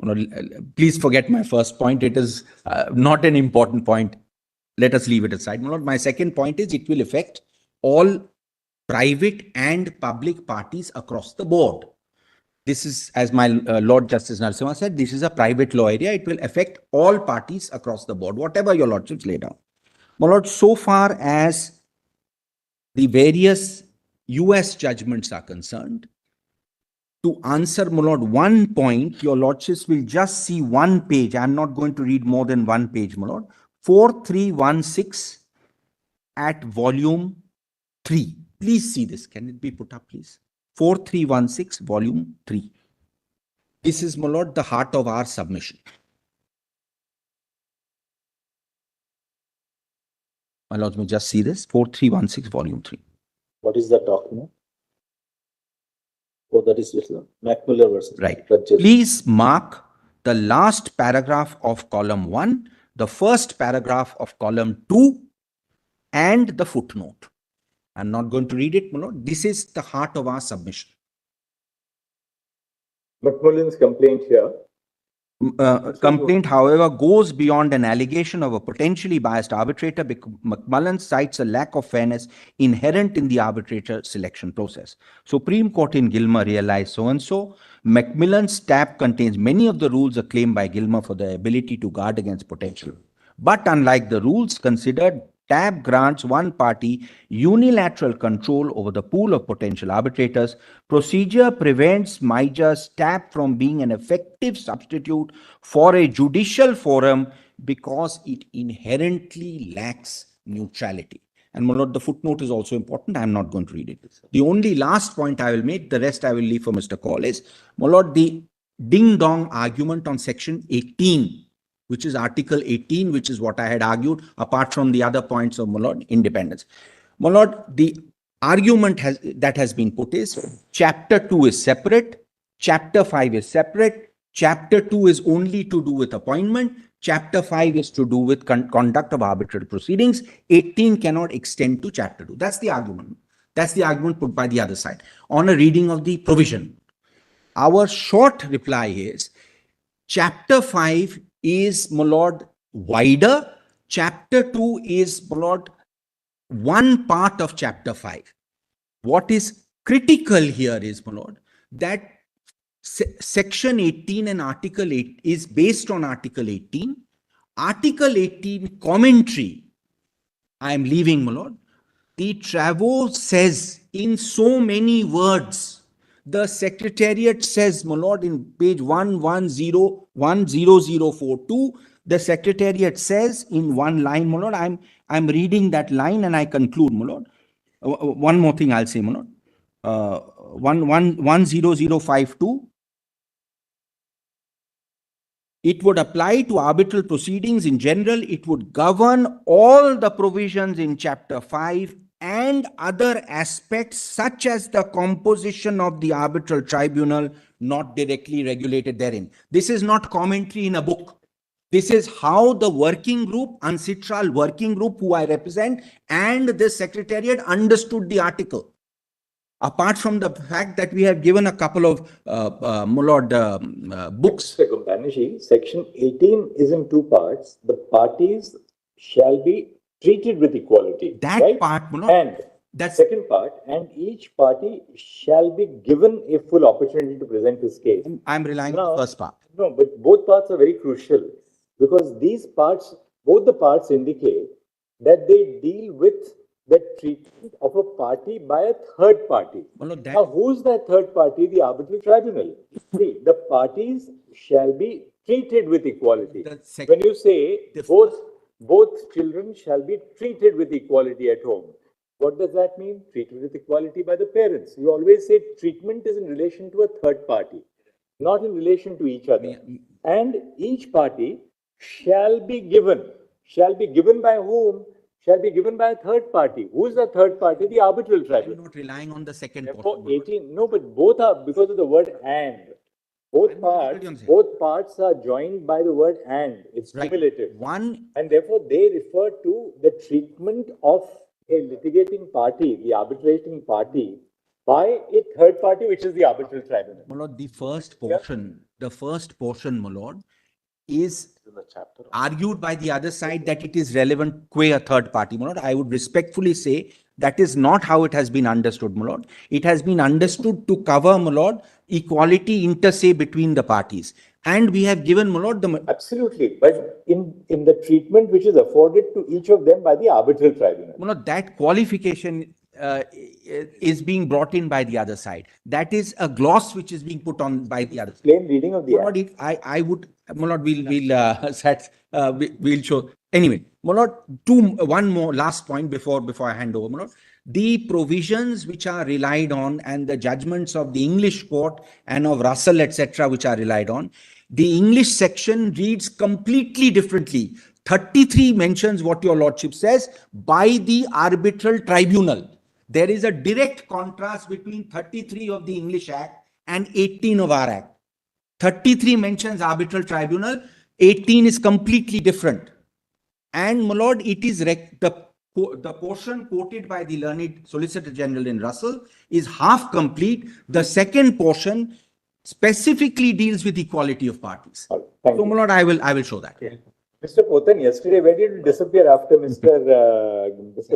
You know, please forget my first point. It is not an important point. Let us leave it aside. My lord, my second point is it will affect all private and public parties across the board. This is, as my Lord Justice Narasimha said, this is a private law area. It will affect all parties across the board, whatever your lordships lay down. My lord, so far as the various US judgments are concerned, to answer, my lord, one point, your lordships will just see one page. I'm not going to read more than one page, my lord. 4316 at volume 3. Please see this. Can it be put up, please? 4316, volume 3. This is, my lord, the heart of our submission. My lords may just see this. 4316, volume 3. What is that document? Oh, that is Macmillan versus. Right. Judges. Please mark the last paragraph of column 1, the first paragraph of column 2, and the footnote. I'm not going to read it, my lord. This is the heart of our submission. Macmillan's complaint here. Complaint, however, goes beyond an allegation of a potentially biased arbitrator because McMullen cites a lack of fairness inherent in the arbitrator selection process. Supreme Court in Gilmer realized so-and-so. Macmillan's tab contains many of the rules acclaimed by Gilmer for the ability to guard against potential. But unlike the rules considered, tab grants one party unilateral control over the pool of potential arbitrators. Procedure prevents MIJA's tab from being an effective substitute for a judicial forum because it inherently lacks neutrality. And my lord, the footnote is also important. I'm not going to read it. The only last point I will make, the rest I will leave for Mr. Call, is, my lord, the ding-dong argument on section 18, which is Article 18, which is what I had argued, apart from the other points of, my lord, independence. My lord, the argument that has been put is Chapter 2 is separate, Chapter 5 is separate, Chapter 2 is only to do with appointment, Chapter 5 is to do with conduct of arbitral proceedings, 18 cannot extend to Chapter 2. That's the argument. That's the argument put by the other side on a reading of the provision. Our short reply is Chapter 5 is, my lord, wider. Chapter 2 is, my lord, one part of Chapter 5. What is critical here is, my lord, that Section 18 and Article 8 is based on Article 18. Article 18 commentary, I am leaving, my lord. The Travaux says in so many words, the Secretariat says, my lord, in page 110.10042, the Secretariat says in one line, my lord, I'm reading that line and I conclude, my lord. One more thing I'll say, my lord. 10052. It would apply to arbitral proceedings in general. It would govern all the provisions in Chapter 5 and other aspects such as the composition of the arbitral tribunal not directly regulated therein. This is not commentary in a book. This is how the working group, Uncitral working group, who I represent, and the Secretariat understood the article. Apart from the fact that we have given a couple of books. Mr. Banerjee, Section 18 is in two parts. The parties shall be treated with equality. That right? part, and that second part, and each party shall be given a full opportunity to present his case. I'm relying on the first part. No, but both parts are very crucial because these parts, both the parts indicate that they deal with the treatment of a party by a third party. Well, no, now, who's that third party? The arbitral tribunal. See, the parties shall be treated with equality. When you say both children shall be treated with equality at home, what does that mean? Treated with equality by the parents. You always say treatment is in relation to a third party, not in relation to each other. And each party shall be given by whom? Shall be given by a third party. Who is the third party? The arbitral tribunal. I'm not relying on the second part. 18, no, but both are, because of the word and. both parts are joined by the word and. It's Right. cumulative. One, And therefore, they refer to the treatment of a litigating party, the arbitrating party, by a third party, which is the arbitral tribunal. my lord, the first portion, my lord, is argued by the other side that it is relevant qua a third party, my lord. I would respectfully say that is not how it has been understood, my lord. It has been understood to cover, my lord, equality inter se between the parties. And we have given, my lord, the Absolutely. But in the treatment which is afforded to each of them by the arbitral tribunal. my lord, that qualification is being brought in by the other side. That is a gloss which is being put on by the other side. Plain reading of the My act. lord, I would, my lord, we'll show. Anyway, my lord, one more last point before I hand over, my lord. The provisions which are relied on and the judgments of the English court and of Russell, etc., which are relied on, the English section reads completely differently. 33 mentions what your lordship says by the arbitral tribunal. There is a direct contrast between 33 of the English Act and 18 of our Act. 33 mentions arbitral tribunal, 18 is completely different. And, my lord, it is the portion quoted by the learned Solicitor General in Russell is half complete. The second portion specifically deals with equality of parties. Thank So, you. my lord, I will show that. Mr. Potan, yesterday, where did you disappear after Mr.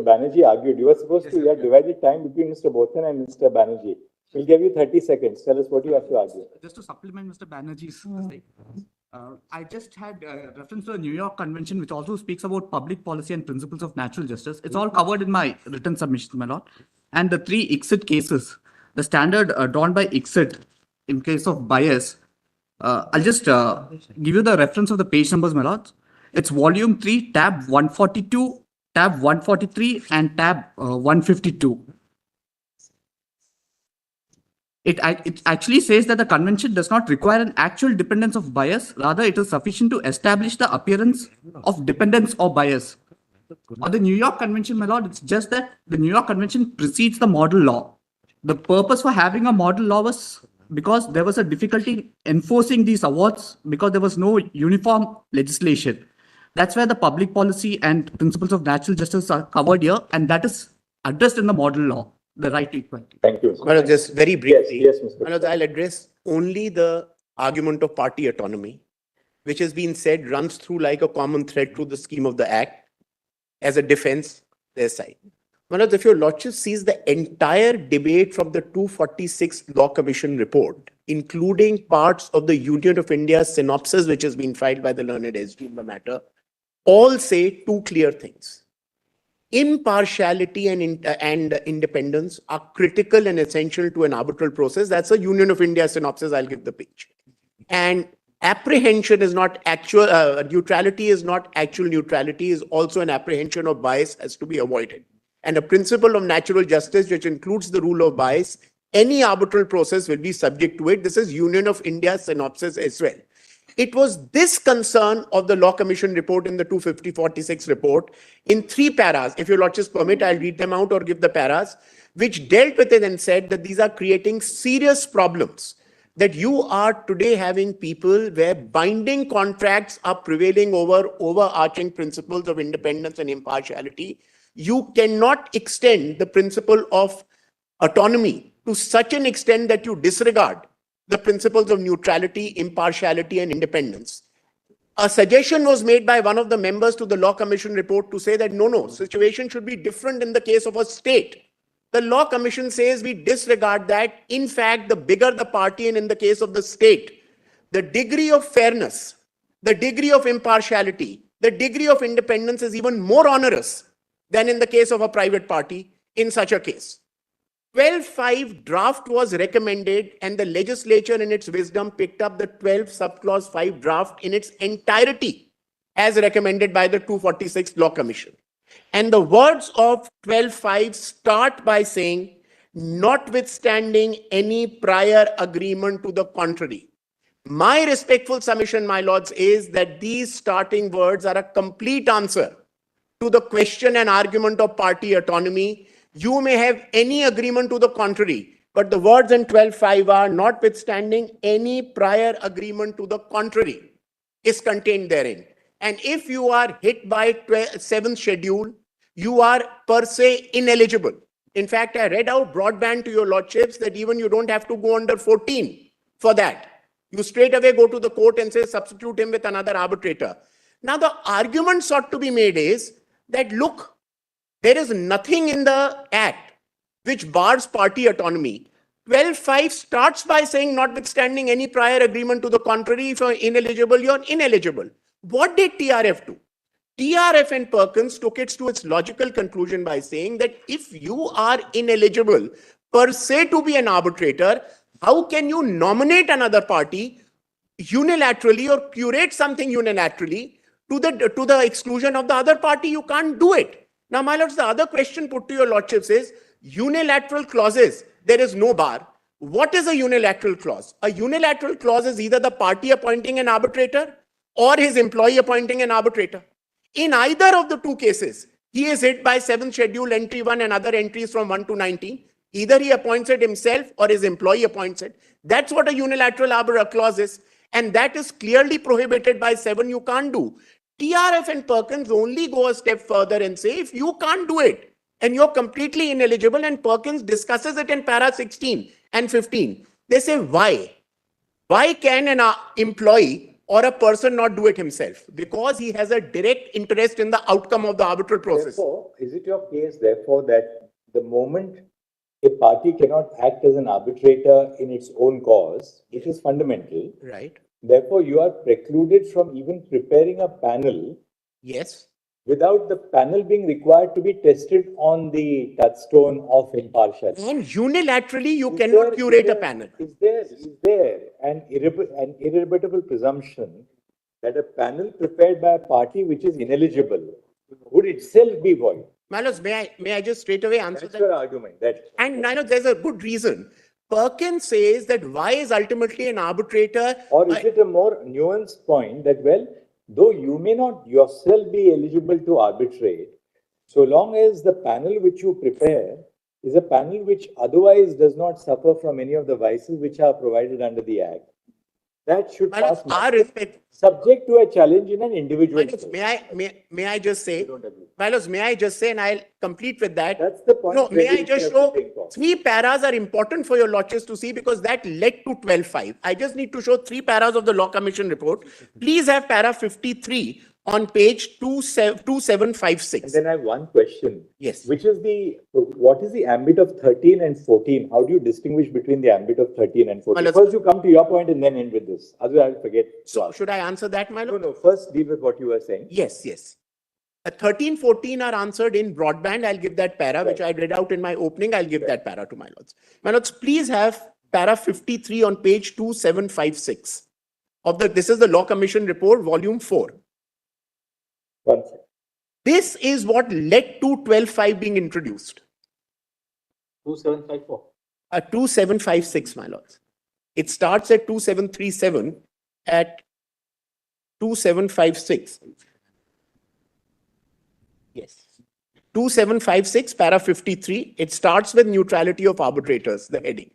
Banerjee argued? You were supposed to have divided time between Mr. Potan and Mr. Banerjee. We'll give you 30 seconds. Tell us what you have to argue. Just to supplement Mr. Banerjee's statement, I just had reference to the New York Convention, which also speaks about public policy and principles of natural justice. It's all covered in my written submission, my lord. And the 3 ICSID cases, the standard drawn by ICSID in case of bias, I'll just give you the reference of the page numbers, my lord. It's volume 3, tab 142, tab 143, and tab 152. It actually says that the convention does not require an actual dependence of bias. Rather, it is sufficient to establish the appearance of dependence or bias. On the New York Convention, my lord, it's just that the New York Convention precedes the model law. The purpose for having a model law was because there was a difficulty enforcing these awards because there was no uniform legislation. That's where the public policy and principles of natural justice are covered here, and that is addressed in the model law, the right to equality. Thank you. Well, just very briefly, Yes, Mr. Manoj, I'll address only the argument of party autonomy, which has been said runs through like a common thread through the scheme of the Act as a defense their side. Manoj, if your lordship sees the entire debate from the 246 Law Commission report, including parts of the Union of India synopsis, which has been filed by the learned SG in the matter, all say 2 clear things. Impartiality and independence are critical and essential to an arbitral process. That's a Union of India synopsis. I'll give the page. And apprehension is not actual, neutrality is not actual neutrality, is also an apprehension of bias has to be avoided. And a principle of natural justice, which includes the rule of bias, any arbitral process will be subject to it. This is Union of India synopsis as well. It was this concern of the Law Commission report in the 250-46 report in 3 paras. If your lordships permit, I'll read them out or give the paras, which dealt with it and said that these are creating serious problems. That you are today having people where binding contracts are prevailing over overarching principles of independence and impartiality. You cannot extend the principle of autonomy to such an extent that you disregard the principles of neutrality, impartiality, and independence. A suggestion was made by one of the members to the Law Commission report to say that no, situation should be different in the case of a state. The Law Commission says we disregard that. In fact, the bigger the party and in the case of the state, the degree of fairness, the degree of impartiality, the degree of independence is even more onerous than in the case of a private party in such a case. 12.5 draft was recommended and the legislature in its wisdom picked up the 12 subclause 5 draft in its entirety as recommended by the 246 Law Commission. And the words of 12.5 start by saying, notwithstanding any prior agreement to the contrary. My respectful submission, my lords, is that these starting words are a complete answer to the question and argument of party autonomy. You may have any agreement to the contrary, but the words in 12.5 are notwithstanding any prior agreement to the contrary is contained therein. And if you are hit by 7th schedule, you are per se ineligible. In fact, I read out broadband to your lordships that even you don't have to go under 14 for that. You straight away go to the court and say, substitute him with another arbitrator. Now, the argument sought to be made is that, look, there is nothing in the Act which bars party autonomy. 12.5 starts by saying, notwithstanding any prior agreement to the contrary, if you're ineligible, you're ineligible. What did TRF do? TRF and Perkins took it to its logical conclusion by saying that if you are ineligible per se to be an arbitrator, how can you nominate another party unilaterally or curate something unilaterally to the exclusion of the other party? You can't do it. Now, my lords, the other question put to your lordships is unilateral clauses. There is no bar. What is a unilateral clause? A unilateral clause is either the party appointing an arbitrator or his employee appointing an arbitrator. In either of the two cases, he is hit by 7th schedule entry 1 and other entries from 1 to 19. Either he appoints it himself or his employee appoints it. That's what a unilateral arbiter clause is. And that is clearly prohibited by 7. You can't do. TRF and Perkins only go a step further and say, if you can't do it and you're completely ineligible, and Perkins discusses it in para 16 and 15. They say, why? Why can an employee or a person not do it himself? Because he has a direct interest in the outcome of the arbitral process. Therefore, is it your case, therefore, that the moment a party cannot act as an arbitrator in its own cause, it is fundamental. Right. Therefore, you are precluded from even preparing a panel. Yes. Without the panel being required to be tested on the touchstone of impartiality. And unilaterally, you cannot curate a panel. Is there an irrebuttable presumption that a panel prepared by a party which is ineligible would itself be void? Malos, may I just straight away answer That's that? your argument. And I know there's a good reason. Perkins says that why is ultimately an arbitrator? Or is it a more nuanced point that, well, though you may not yourself be eligible to arbitrate, so long as the panel which you prepare is a panel which otherwise does not suffer from any of the vices which are provided under the Act, that should pass subject to a challenge in an individual case. May I just say, Milos, may I just say, and I'll complete with that. That's the point. No, may I just show 3 paras are important for your lordships to see because that led to 12.5. I just need to show 3 paras of the Law Commission report. Please have para 53 on page 2756. And then I have one question. Yes. Which is what is the ambit of 13 and 14? How do you distinguish between the ambit of 13 and 14? Well, first you come to your point and then end with this. Otherwise I'll forget. So should I answer that, Milo? No, first deal with what you were saying. Yes. 13, 14 are answered in broadband. I'll give that para, which I read out in my opening. I'll give that para to my lords. My lords, please have para 53 on page 2756 this is the Law Commission report, volume 4. One second. This is what led to 12.5 being introduced. 2754. 2756, my lords. It starts at 2737 at 2756. Yes. 2756, para 53. It starts with neutrality of arbitrators, the heading.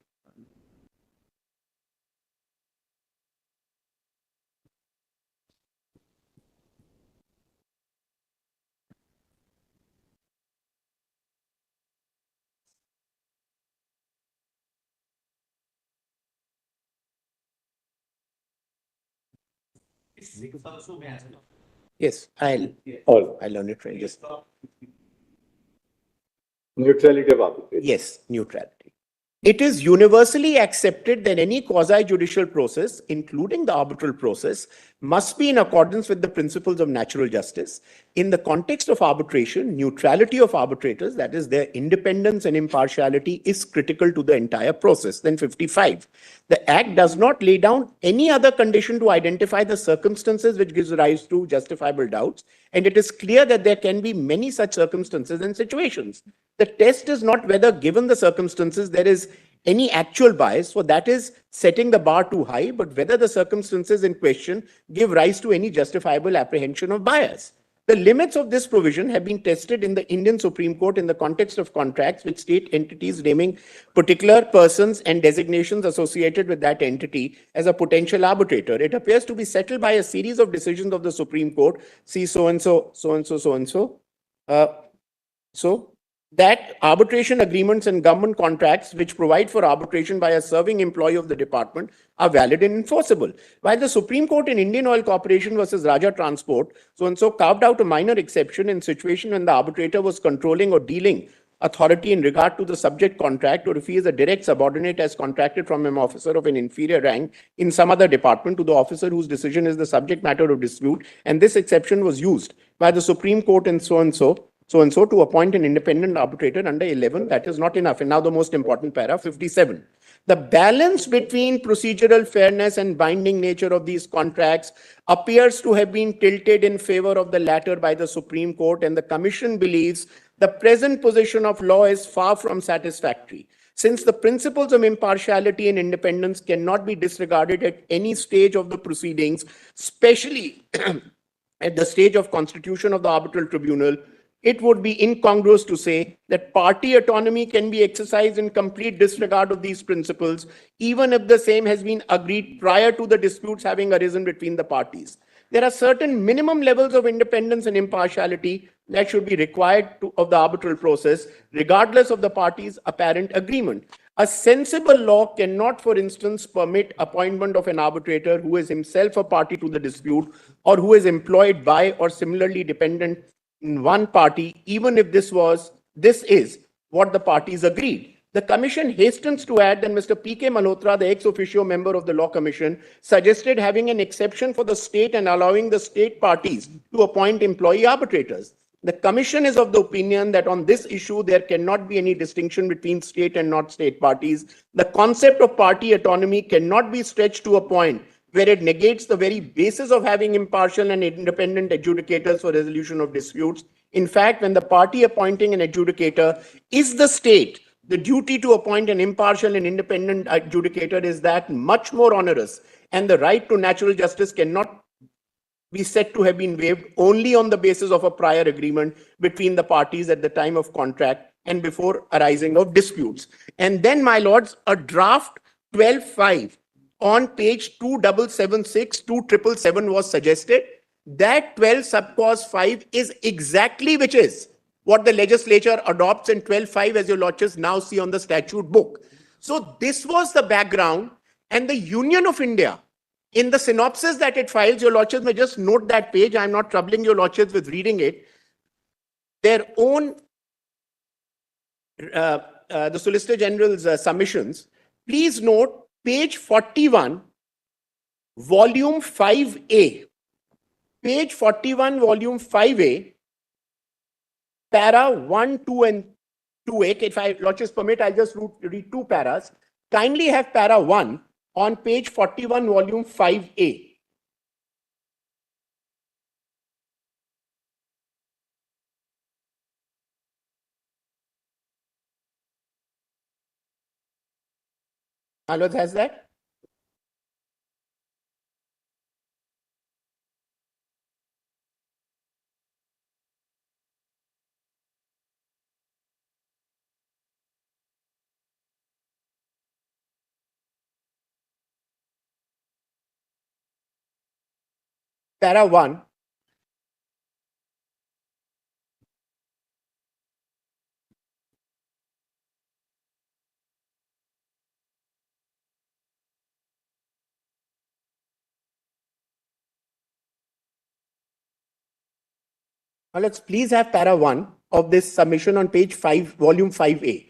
Yes, I'll learn it right. Just neutrality of arbitration. Yes, neutrality. It is universally accepted that any quasi-judicial process, including the arbitral process, must be in accordance with the principles of natural justice. In the context of arbitration, neutrality of arbitrators, that is their independence and impartiality, is critical to the entire process. Then 55. The Act does not lay down any other condition to identify the circumstances which gives rise to justifiable doubts, and it is clear that there can be many such circumstances and situations. The test is not whether, given the circumstances, there is any actual bias, for that is setting the bar too high, but whether the circumstances in question give rise to any justifiable apprehension of bias. The limits of this provision have been tested in the Indian Supreme Court in the context of contracts with state entities naming particular persons and designations associated with that entity as a potential arbitrator. It appears to be settled by a series of decisions of the Supreme Court, see so and so, so and so, so and so. So that arbitration agreements and government contracts which provide for arbitration by a serving employee of the department are valid and enforceable. While the Supreme Court in Indian Oil Corporation versus Raja Transport so carved out a minor exception in situation when the arbitrator was controlling or dealing authority in regard to the subject contract, or if he is a direct subordinate as contracted from an officer of an inferior rank in some other department to the officer whose decision is the subject matter of dispute, and this exception was used by the Supreme Court in so and so to appoint an independent arbitrator under 11, that is not enough. And now the most important para, 57. The balance between procedural fairness and binding nature of these contracts appears to have been tilted in favor of the latter by the Supreme Court, and the Commission believes the present position of law is far from satisfactory. Since the principles of impartiality and independence cannot be disregarded at any stage of the proceedings, especially at the stage of constitution of the arbitral tribunal, it would be incongruous to say that party autonomy can be exercised in complete disregard of these principles, even if the same has been agreed prior to the disputes having arisen between the parties. There are certain minimum levels of independence and impartiality that should be required of the arbitral process, regardless of the parties' apparent agreement. A sensible law cannot, for instance, permit appointment of an arbitrator who is himself a party to the dispute or who is employed by or similarly dependent in one party, even if this is what the parties agreed. The Commission hastens to add that Mr. P.K. Malhotra, the ex officio member of the Law Commission, suggested having an exception for the state and allowing the state parties to appoint employee arbitrators. The Commission is of the opinion that on this issue, there cannot be any distinction between state and not state parties. The concept of party autonomy cannot be stretched to a point where it negates the very basis of having impartial and independent adjudicators for resolution of disputes. In fact, when the party appointing an adjudicator is the state, the duty to appoint an impartial and independent adjudicator is that much more onerous, and the right to natural justice cannot be said to have been waived only on the basis of a prior agreement between the parties at the time of contract and before arising of disputes. And then, my lords, a draft 12.5 on page 2776, 2777 was suggested. That 12 subclause 5 is exactly which is what the legislature adopts in 12.5, as your lordships now see on the statute book. So this was the background, and the Union of India, in the synopsis that it files, your lordships may just note that page. I'm not troubling your lordships with reading it. Their own, the Solicitor General's submissions, please note page 41, volume 5A. Page 41, volume 5A, para 1, 2, and 2A. If I lordships permit, I'll just read two paras. Kindly have para 1 on page 41, volume 5A. Alod has that? Para 1. Now let's please have para 1 of this submission on page 5, volume 5A.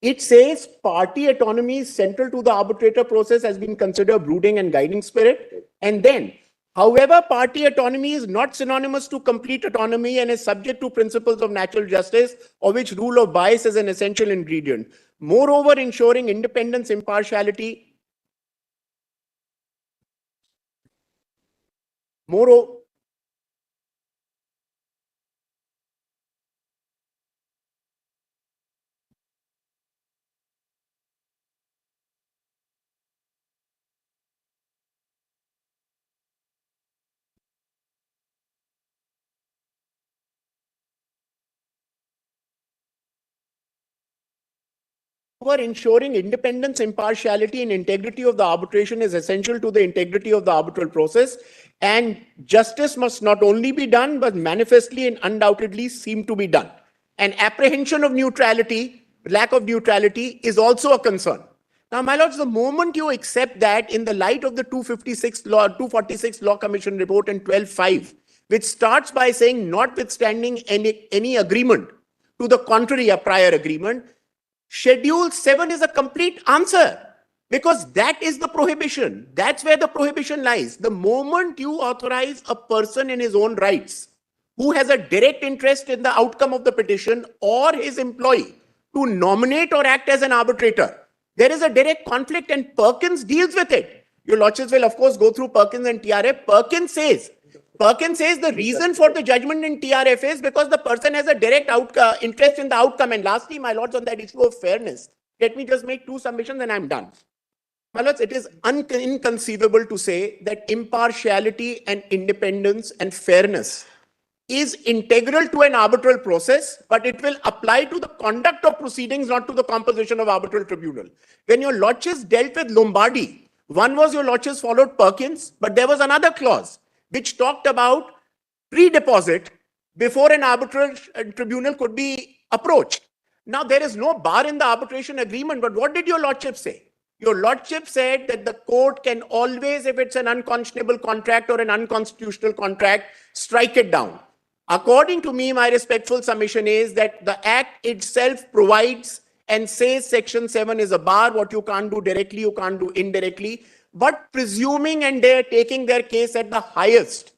It says party autonomy is central to the arbitrator process, has been considered brooding and guiding spirit. And then, however, party autonomy is not synonymous to complete autonomy and is subject to principles of natural justice, of which rule of bias is an essential ingredient. Moreover, ensuring independence, impartiality, moreover, However, ensuring independence, impartiality, and integrity of the arbitration is essential to the integrity of the arbitral process, and justice must not only be done, but manifestly and undoubtedly seem to be done. And apprehension of neutrality, lack of neutrality, is also a concern. Now, my lords, the moment you accept that in the light of the 246 Law Commission report in 12.5, which starts by saying, notwithstanding any agreement to the contrary, a prior agreement, Schedule 7 is a complete answer, because that is the prohibition. That's where the prohibition lies. The moment you authorize a person in his own rights who has a direct interest in the outcome of the petition or his employee to nominate or act as an arbitrator, there is a direct conflict, and Perkins deals with it. Your lordships will, of course, go through Perkins and TRF. Perkins says the reason for the judgment in TRF is because the person has a direct interest in the outcome. And lastly, my lords, on that issue of fairness, let me just make two submissions and I'm done. My lords, it is inconceivable to say that impartiality and independence and fairness is integral to an arbitral process, but it will apply to the conduct of proceedings, not to the composition of arbitral tribunal. When your lordships dealt with Lombardi, one was your lordships followed Perkins, but there was another clause which talked about pre-deposit before an arbitral tribunal could be approached. Now, there is no bar in the arbitration agreement, but what did your lordship say? Your lordship said that the court can always, if it's an unconscionable contract or an unconstitutional contract, strike it down. According to me, my respectful submission is that the Act itself provides and says Section 7 is a bar. What you can't do directly, you can't do indirectly. But presuming, and they're taking their case at the highest,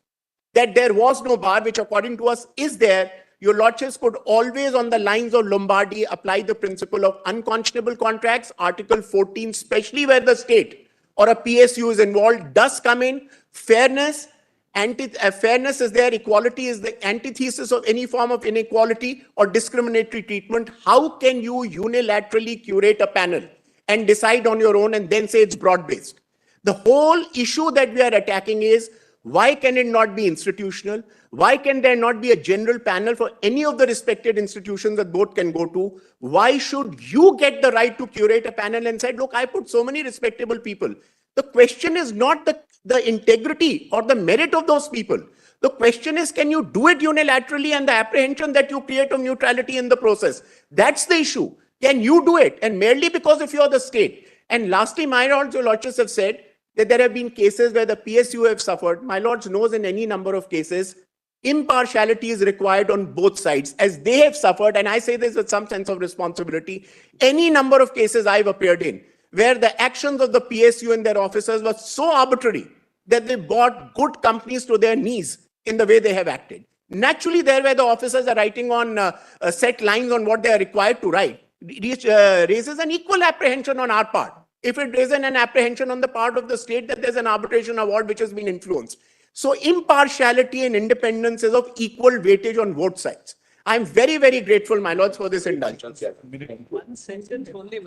that there was no bar, which according to us is there, your lordships could always, on the lines of Lombardi, apply the principle of unconscionable contracts. Article 14, especially where the state or a PSU is involved, does come in. Fairness, fairness is there. Equality is the antithesis of any form of inequality or discriminatory treatment. How can you unilaterally curate a panel and decide on your own and then say it's broad-based? The whole issue that we are attacking is, why can it not be institutional? Why can there not be a general panel for any of the respected institutions that both can go to? Why should you get the right to curate a panel and say, look, I put so many respectable people? The question is not the integrity or the merit of those people. The question is, can you do it unilaterally, and the apprehension that you create of neutrality in the process? That's the issue. Can you do it? And merely because if you're the state. And lastly, my lords, your lordships have said that there have been cases where the PSU have suffered. My lords knows in any number of cases, impartiality is required on both sides, as they have suffered. And I say this with some sense of responsibility. Any number of cases I've appeared in, where the actions of the PSU and their officers were so arbitrary that they brought good companies to their knees in the way they have acted. Naturally, there where the officers are writing on set lines on what they are required to write, raises an equal apprehension on our part. If it raises an apprehension on the part of the state that there's an arbitration award which has been influenced. So impartiality and independence is of equal weightage on both sides. I'm very, very grateful, my lords, for this indulgence. One sentence only.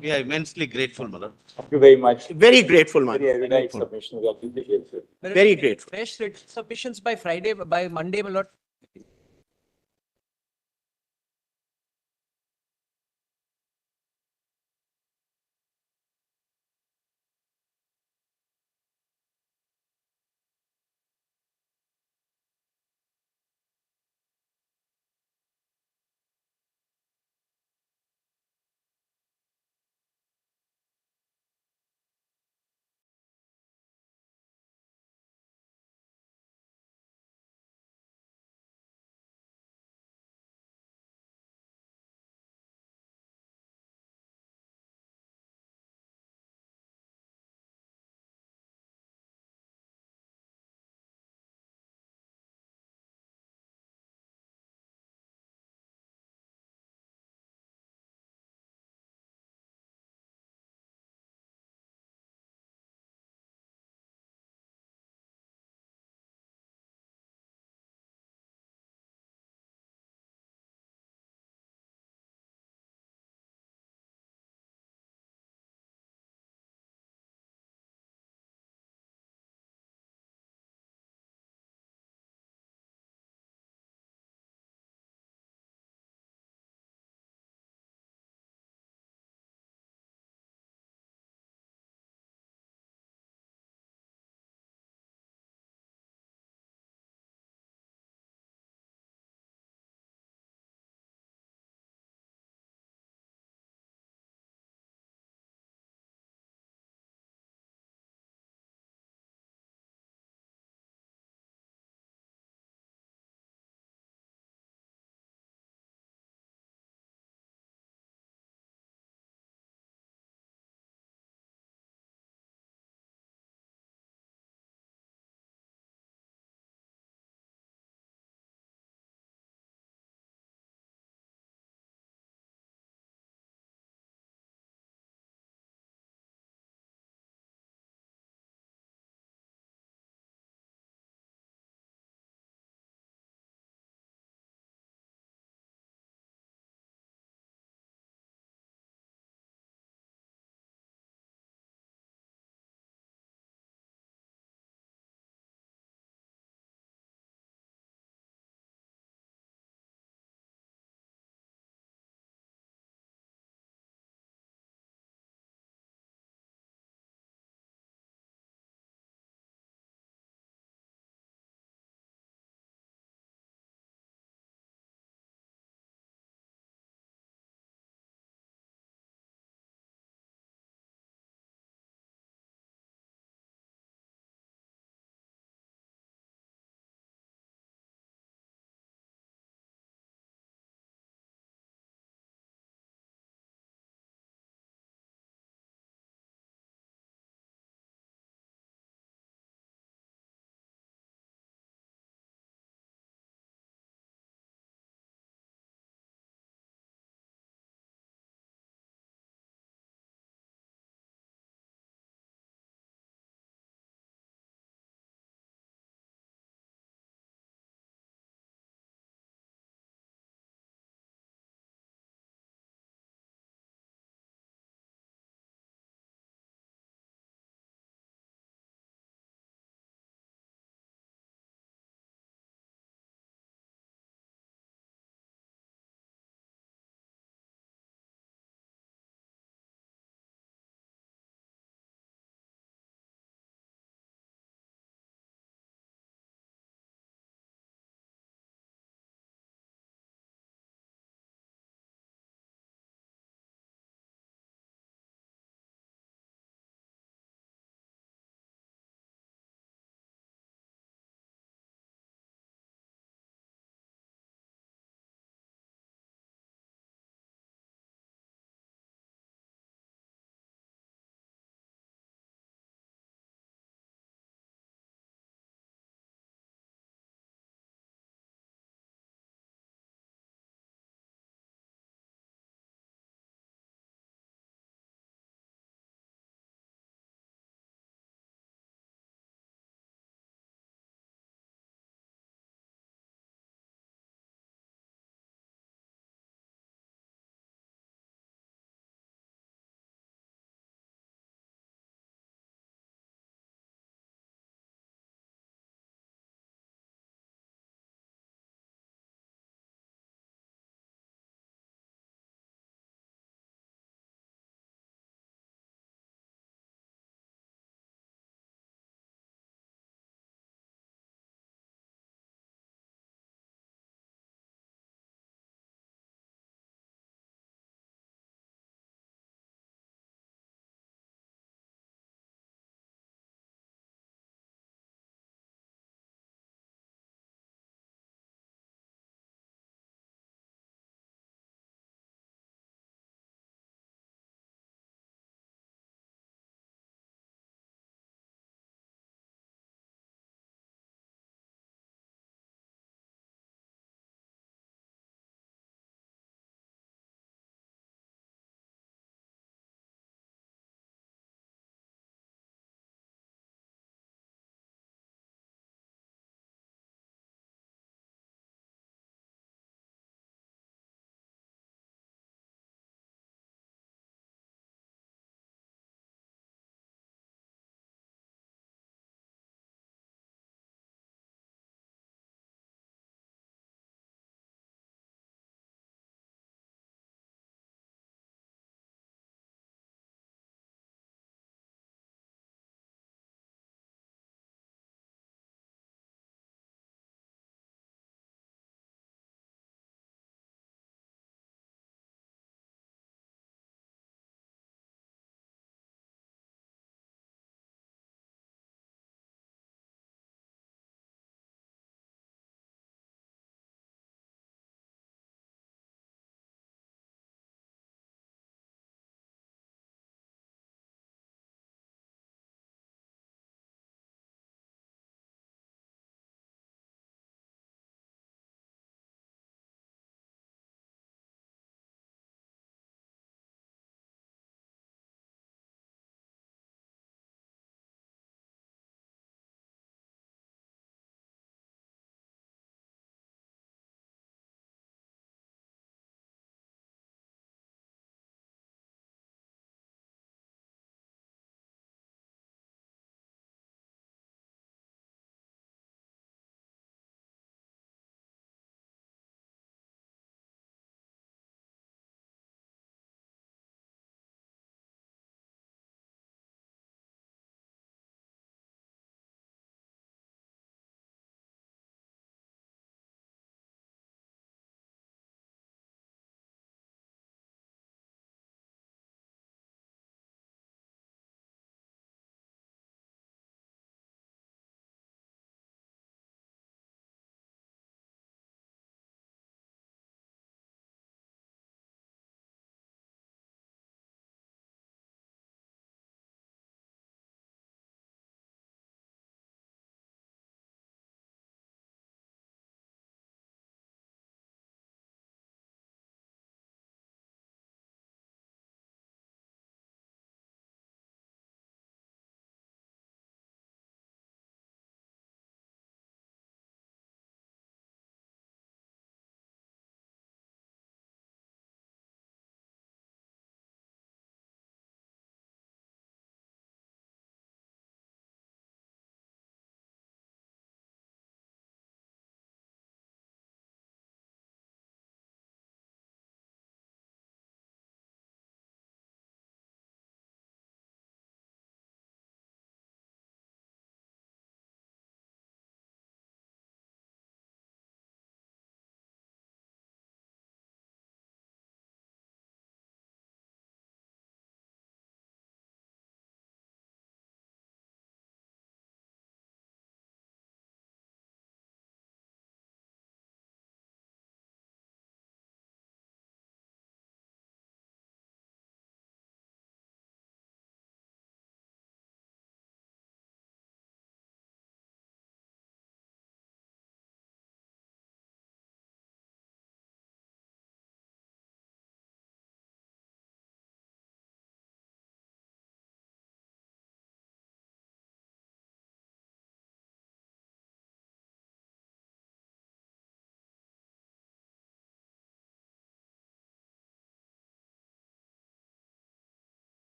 We are immensely grateful, my lord. Thank you very much. Very grateful, my Very lord. erudite submission. We appreciate it. Very grateful. Fresh submissions by Friday, by Monday, my lord.